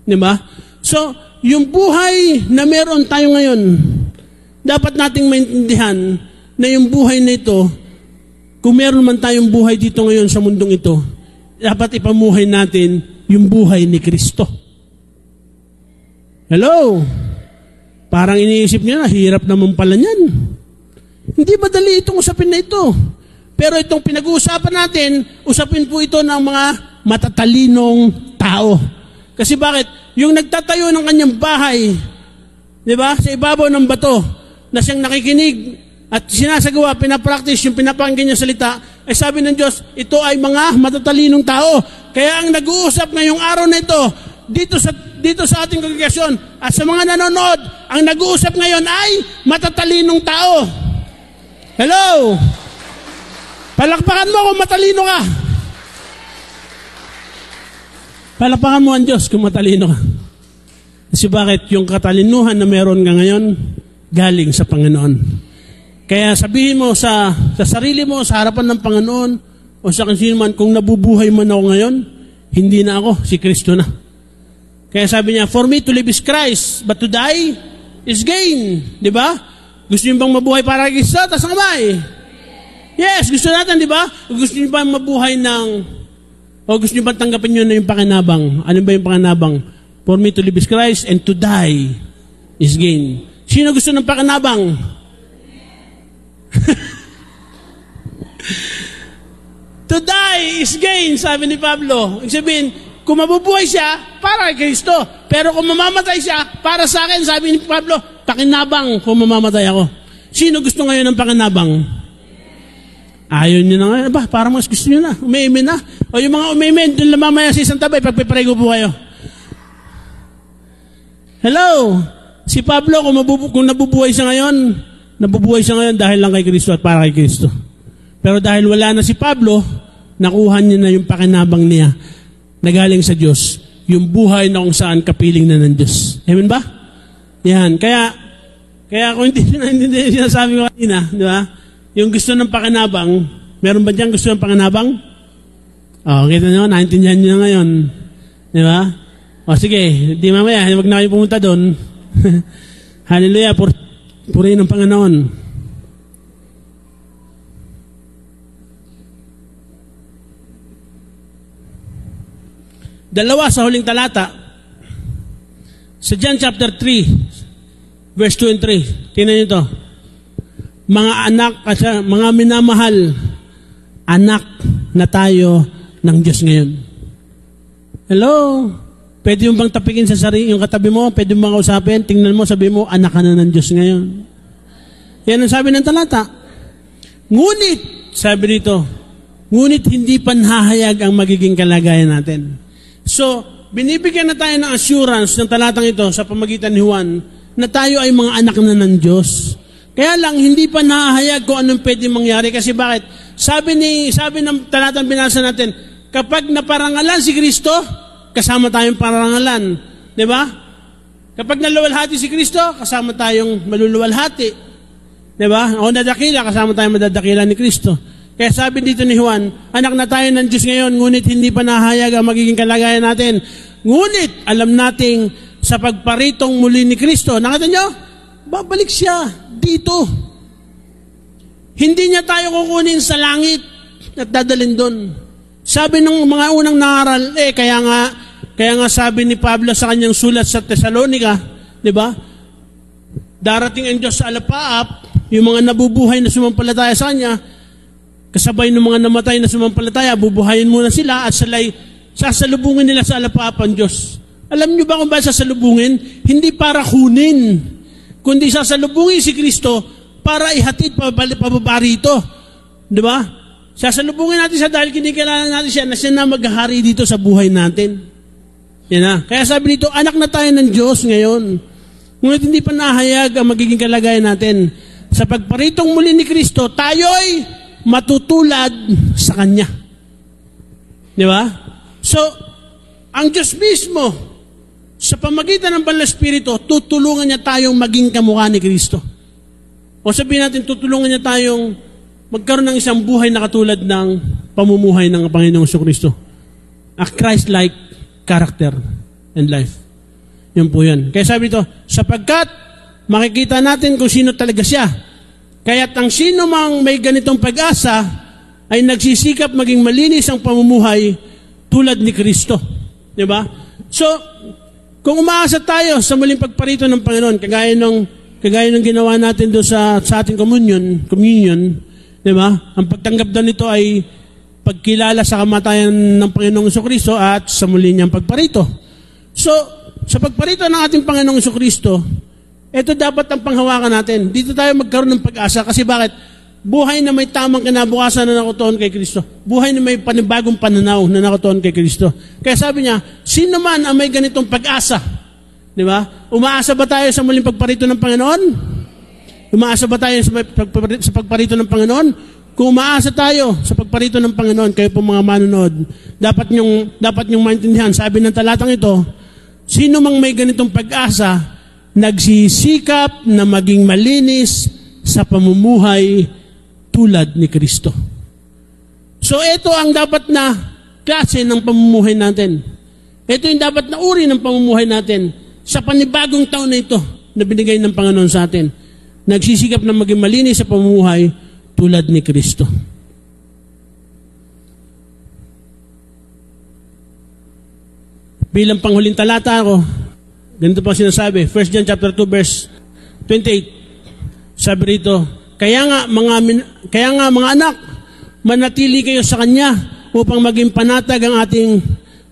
Diba? So, yung buhay na meron tayo ngayon, dapat nating maintindihan na yung buhay na ito, kung meron man tayong buhay dito ngayon sa mundong ito, dapat ipamuhay natin yung buhay ni Kristo. Hello? Parang iniisip niya na, hirap naman pala niyan. Hindi madali itong usapin na ito. Pero itong pinag-uusapan natin, usapin po ito ng mga matatalinong tao. Kasi bakit? Yung nagtatayo ng kanyang bahay, di ba? Sa ibabaw ng bato, na siyang nakikinig at sinasagawa, pinapractice yung pinapakinggan niyang salita, ay sabi ng Diyos, ito ay mga matatalinong tao. Kaya ang nag-uusap ngayong araw na ito, dito sa ating kongregasyon at sa mga nanonood, ang nag-uusap ngayon ay matatalinong tao. Hello? Palakpakan mo kung matalino ka. Palakpakan mo ang Diyos kung matalino ka. Kasi bakit? Yung katalinuhan na meron ka ngayon, galing sa Panginoon. Kaya sabihin mo sa sarili mo, sa harapan ng Panginoon, o sa kanino man, kung nabubuhay man ako ngayon, hindi na ako, si Kristo na. Kaya sabi niya, for me to live is Christ, but to die is gain. Di ba? Gusto niyo bang mabuhay para kay Kristo? Taas ang kamay. Yes, gusto natin, di ba? Gusto niyo bang mabuhay o gusto niyo bang tanggapin niyo na yung pakinabang? Ano ba yung pakinabang? For me to live is Christ, and to die is gain. Sino gusto ng pakinabang? To die is gain, sabi ni Pablo. Ibig sabihin, kung mabubuhay siya, para kay Kristo. Pero kung mamamatay siya, para sa akin, sabi ni Pablo, pakinabang kung mamamatay ako. Sino gusto ngayon ng pakinabang? Ayaw niyo na nga. Ba, parang mas gusto niyo na. Umiimin na. O yung mga umiimin, doon lang mamaya sa isang tabay, pagpiparay ko po kayo. Hello? Si Pablo, kung nabubuhay siya ngayon dahil lang kay Kristo at para kay Kristo. Pero dahil wala na si Pablo, nakuha niya na yung pakinabang niya na galing sa Diyos. yung buhay na kung saan kapiling na ng Diyos. Amen ba? Yan. Kaya kung hindi sinasabi ko kanina, di ba? Yung gusto ng pakinabang, meron ba dyan gusto ng pakinabang? Kita nyo, naintindihan nyo na ngayon. Di ba? Sige, di mamaya, huwag na kayo pumunta doon. Hallelujah, purihin ng Panginoon. Dalawa sa huling talata, sa John chapter 3, verse 2 and 3. Tingnan nyo ito. Mga anak, mga minamahal, anak na tayo ng Diyos ngayon. Hello? Pwede mo bang tapikin sa sarili yung katabi mo? Pwede mo bang kausapin? Tingnan mo, sabi mo, anak ka na ng Diyos ngayon. Yan ang sabi ng talata. Ngunit, sabi dito, ngunit hindi pa nahahayag ang magiging kalagayan natin. So, binibigyan na tayo ng assurance ng talatang ito sa pamagitan ni Juan na tayo ay mga anak na ng Diyos. Kaya lang, hindi pa nahahayag kung anong pwede mangyari. Kasi bakit? Sabi ng talatang binasa natin, kapag naparangalan si Kristo, kasama tayong parangalan. Diba? Kapag naluwalhati si Kristo, kasama tayong maluluwalhati. Diba? O nadakila, kasama tayong madadakila ni Kristo. Kaya sabi dito ni Juan, anak na tayo ng Diyos ngayon, ngunit hindi pa nahayag ang magiging kalagayan natin. Ngunit, alam nating sa pagparitong muli ni Kristo, nakita nyo? Babalik siya dito. Hindi niya tayo kukunin sa langit at dadalhin doon. Sabi ng mga unang nangaral, kaya nga sabi ni Pablo sa kanyang sulat sa Thessalonica, di ba? Darating ang Diyos sa alapaap, yung mga nabubuhay na sumampalataya sa Kanya, kasabay ng mga namatay na sumampalataya, bubuhayin muna sila at sasalubungin nila sa alapaap ang Diyos. Alam niyo ba kung bakit sasalubungin? Hindi para kunin, kundi sasalubungin si Kristo para ihatid pababa rito. Di ba? Sasalubungin natin siya dahil kinikilala natin siya na siya na maghahari dito sa buhay natin. Yan na. Kaya sabi dito, anak na tayo ng Diyos ngayon. Ngunit hindi pa nahayag ang magiging kalagayan natin. Sa pagparitong muli ni Kristo, tayo'y matutulad sa Kanya. Di ba? So, ang Diyos mismo, sa pamagitan ng Banal na Espiritu, tutulungan niya tayong maging kamukha ni Kristo. O sabihin natin, tutulungan niya tayong magkaroon ng isang buhay na katulad ng pamumuhay ng Panginoong Jesucristo. A Christ-like character and life. Yun po yun. Kaya sabi ito, sapagkat makikita natin kung sino talaga siya. Kaya't ang sino mang may ganitong pag-asa ay nagsisikap maging malinis ang pamumuhay tulad ni Kristo. Di ba? So, kung umaasa tayo sa muling pagparito ng Panginoon, kagaya ng ginawa natin doon sa ating communion, di ba? Ang pagtanggap doon nito ay pagkilala sa kamatayan ng Panginoong Jesucristo at sa muli niyang pagparito. So, sa pagparito ng ating Panginoong Jesucristo, ito dapat ang panghawakan natin. Dito tayo magkaroon ng pag-asa. Kasi bakit? Buhay na may tamang kinabukasan na nakatuon kay Kristo. Buhay na may panibagong pananaw na nakatuon kay Kristo. Kaya sabi niya, sino man ang may ganitong pag-asa? Di ba? Umaasa ba tayo sa muling pagparito ng Panginoon? Umaasa ba tayo sa pagparito ng Panginoon? Kung umaasa tayo sa pagparito ng Panginoon, kayo po mga manonood, dapat niyong maintindihan. Sabi ng talatang ito, sino mang may ganitong pag-asa, nagsisikap na maging malinis sa pamumuhay tulad ni Kristo. So ito ang dapat na klase ng pamumuhay natin. Ito yung dapat na uri ng pamumuhay natin sa panibagong taon na ito na binigay ng Panginoon sa atin. Nagsisikap na maging malinis sa pamumuhay tulad ni Kristo. Bilang panghuling talata ako, ganito pa sinasabi, 1 John chapter 2 verse 28. Sabi rito, kaya nga mga anak, manatili kayo sa Kanya upang maging panatag ang ating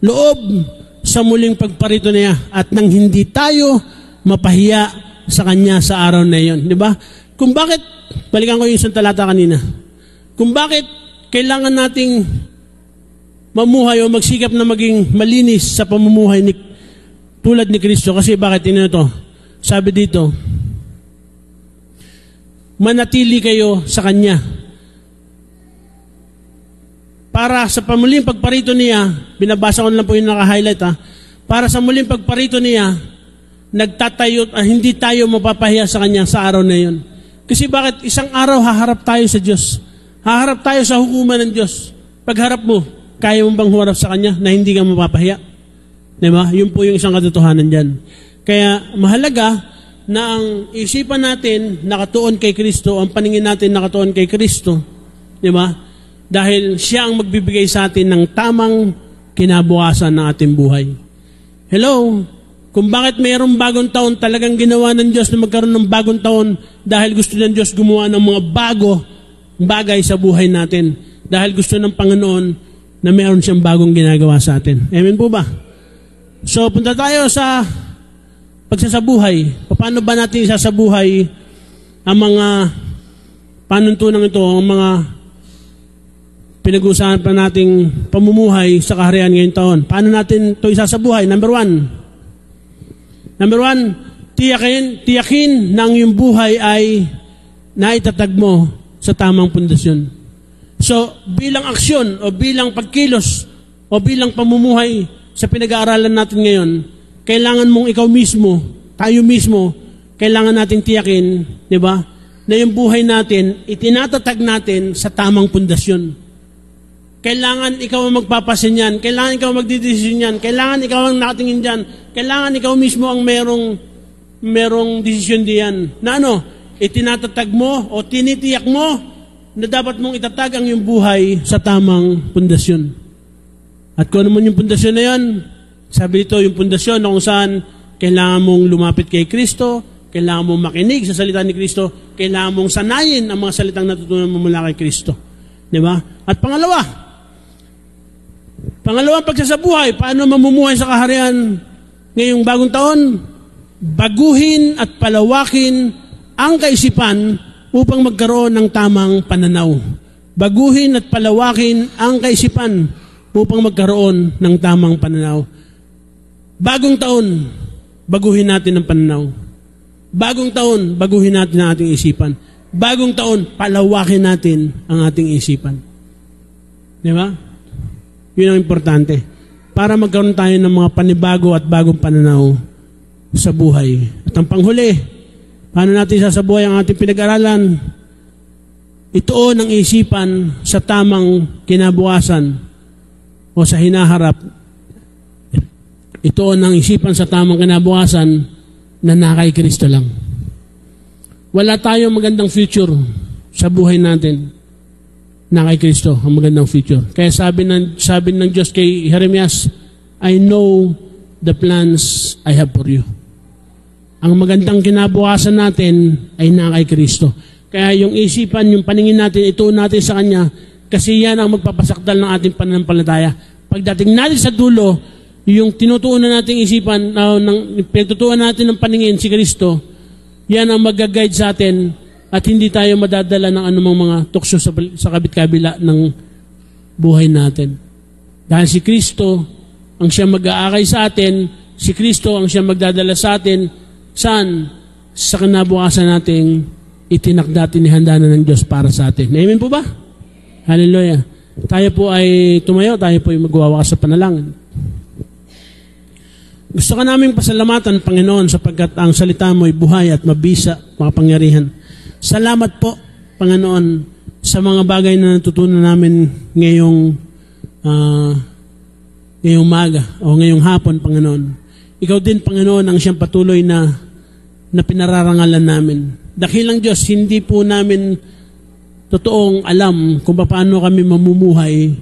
loob sa muling pagparito niya at nang hindi tayo mapahiya sa Kanya sa araw na iyon. Di ba? Kung bakit, balikan ko yung isang talata kanina, kung bakit kailangan nating mamuhay o magsikap na maging malinis sa pamumuhay tulad ni Kristo. Kasi bakit ito? Sabi dito, manatili kayo sa Kanya. Para sa pamuling pagparito niya, binabasa ko na lang po yung naka-highlight para sa muling pagparito niya, nagtatayo, hindi tayo mapapahiya sa Kanya sa araw na yun. Kasi bakit? Isang araw haharap tayo sa Diyos. Haharap tayo sa hukuman ng Diyos. Pagharap mo, kaya mo bang humarap sa Kanya na hindi ka mapapahiya? Diba? Yun po yung isang katotohanan dyan. Kaya mahalaga na ang isipan natin nakatuon kay Kristo, ang paningin natin nakatuon kay Kristo. Diba? Dahil siya ang magbibigay sa atin ng tamang kinabukasan ng ating buhay. Hello? Kung bakit mayroong bagong taon, talagang ginawa ng Diyos na magkaroon ng bagong taon dahil gusto ng Diyos gumawa ng mga bago bagay sa buhay natin. Dahil gusto ng Panginoon na mayroon siyang bagong ginagawa sa atin. Amen po ba? So, punta tayo sa pagsasabuhay. Paano ba natin isasabuhay ang mga panuntunan ito, ang mga pinag-uusapan pa nating pamumuhay sa kaharian ngayong taon? Paano natin ito isasabuhay? Number one, tiyakin na ang iyong buhay ay naitatag mo sa tamang pundasyon. So, bilang aksyon o bilang pagkilos o bilang pamumuhay sa pinag-aaralan natin ngayon, kailangan mong ikaw mismo, tayo mismo, kailangan nating tiyakin, di ba, na yung buhay natin, itinatatag natin sa tamang pundasyon. Kailangan ikaw ang magpapasin yan. Kailangan ikaw ang magdidesisyon yan. Kailangan ikaw ang nakatingin dyan. Kailangan ikaw mismo ang merong desisyon diyan. Na ano, itinatatag mo o tinitiyak mo na dapat mong itatag ang iyong buhay sa tamang pundasyon. At kung ano man yung pundasyon na yan, sabi dito yung pundasyon na kung saan kailangan mong lumapit kay Kristo, kailangan mong makinig sa salita ni Kristo, kailangan mong sanayin ang mga salitang natutunan mo mula kay Kristo. Di ba? At pangalawang pagsasabuhay, paano mamumuhay sa kaharian ngayong bagong taon? Baguhin at palawakin ang kaisipan upang magkaroon ng tamang pananaw. Baguhin at palawakin ang kaisipan upang magkaroon ng tamang pananaw. Bagong taon, baguhin natin ang pananaw. Bagong taon, baguhin natin ang ating isipan. Bagong taon, palawakin natin ang ating isipan. Di ba? Yun ang importante. Para magkaroon tayo ng mga panibago at bagong pananaw sa buhay. At ang panghuli, paano natin sasabuhay ang ating pinag-aralan? Ituon ang isipan sa tamang kinabukasan o sa hinaharap. Ituon ang isipan sa tamang kinabukasan na nakay Kristo lang. Wala tayong magandang future sa buhay natin na kay Kristo ang magandang future. Kaya sabi ng Diyos kay Jeremias, I know the plans I have for you. Ang magandang kinabukasan natin ay na kay Kristo. Kaya yung isipan, yung paningin natin, ituon natin sa Kanya kasi yan ang magpapasakdal ng ating pananampalataya. Pagdating natin sa dulo, yung tinutuunan nating isipan, pinagtutuunan natin ng paningin si Kristo, yan ang mag-guide sa atin at hindi tayo madadala ng anumang mga tukso sa kabit-kabila ng buhay natin. Dahil si Kristo ang siyang mag-aakay sa atin, si Kristo ang siyang magdadala sa atin, saan? Sa kinabukasan nating itinakda, tinihanda na ng Diyos para sa atin. Amen po ba? Hallelujah. Tayo po ay tumayo, tayo po ay magwawakas sa panalangin. Gusto ka naming pasalamatan, Panginoon, sapagkat ang salita mo ay buhay at mabisa, makapangyarihan. Salamat po, Panginoon, sa mga bagay na natutunan namin ngayong umaga o ngayong hapon, Panginoon. Ikaw din, Panginoon, ang siyang patuloy na pinararangalan namin. Dakilang Diyos, hindi po namin totoong alam kung paano kami mamumuhay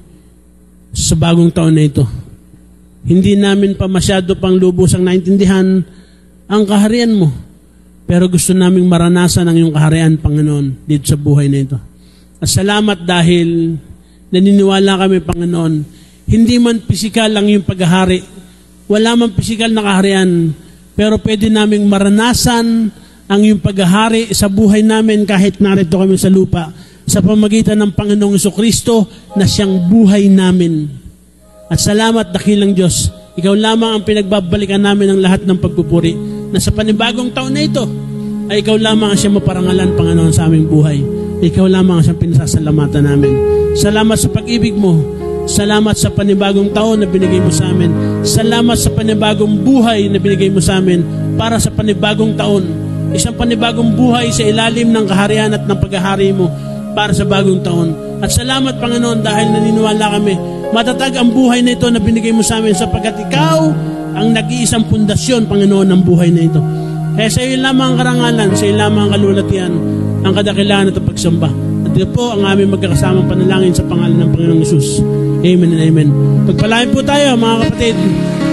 sa bagong taon na ito. Hindi namin pa masyado pang lubusang naintindihan ang kaharian mo. Pero gusto naming maranasan ang iyong kaharian, Panginoon, dito sa buhay na ito. At salamat dahil naniniwala kami, Panginoon, hindi man pisikal ang iyong paghahari. Wala man pisikal na kaharian, pero pwede naming maranasan ang iyong paghahari sa buhay namin kahit narito kami sa lupa sa pamagitan ng Panginoong Jesucristo na siyang buhay namin. At salamat, dakilang Diyos, ikaw lamang ang pinagbabalikan namin ng lahat ng pagpupuri na sa panibagong taon na ito ay ikaw lamang ang siyang maparangalan, Panginoon, sa aming buhay. Ikaw lamang ang siyang pinasasalamatan namin. Salamat sa pag-ibig mo. Salamat sa panibagong taon na binigay mo sa amin. Salamat sa panibagong buhay na binigay mo sa amin para sa panibagong taon. Isang panibagong buhay sa ilalim ng kaharian at ng paghahari mo para sa bagong taon. At salamat, Panginoon, dahil naniniwala kami, matatag ang buhay na ito na binigay mo sa amin sapagkat Ikaw ang nag-iisang pundasyon, Panginoon, ng buhay na ito. Kaya sa iyo lamang ang karangalan, sa iyo lamang ang kalulatian, ang kadakilaan at ang pagsamba. At ito po ang aming magkakasamang panalangin sa pangalan ng Panginoong Hesus. Amen and amen. Pagpalain po tayo, mga kapatid.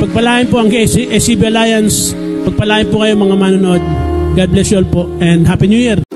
Pagpalain po ang SCB Alliance. Pagpalain po kayo, mga manonood. God bless you all po and Happy New Year.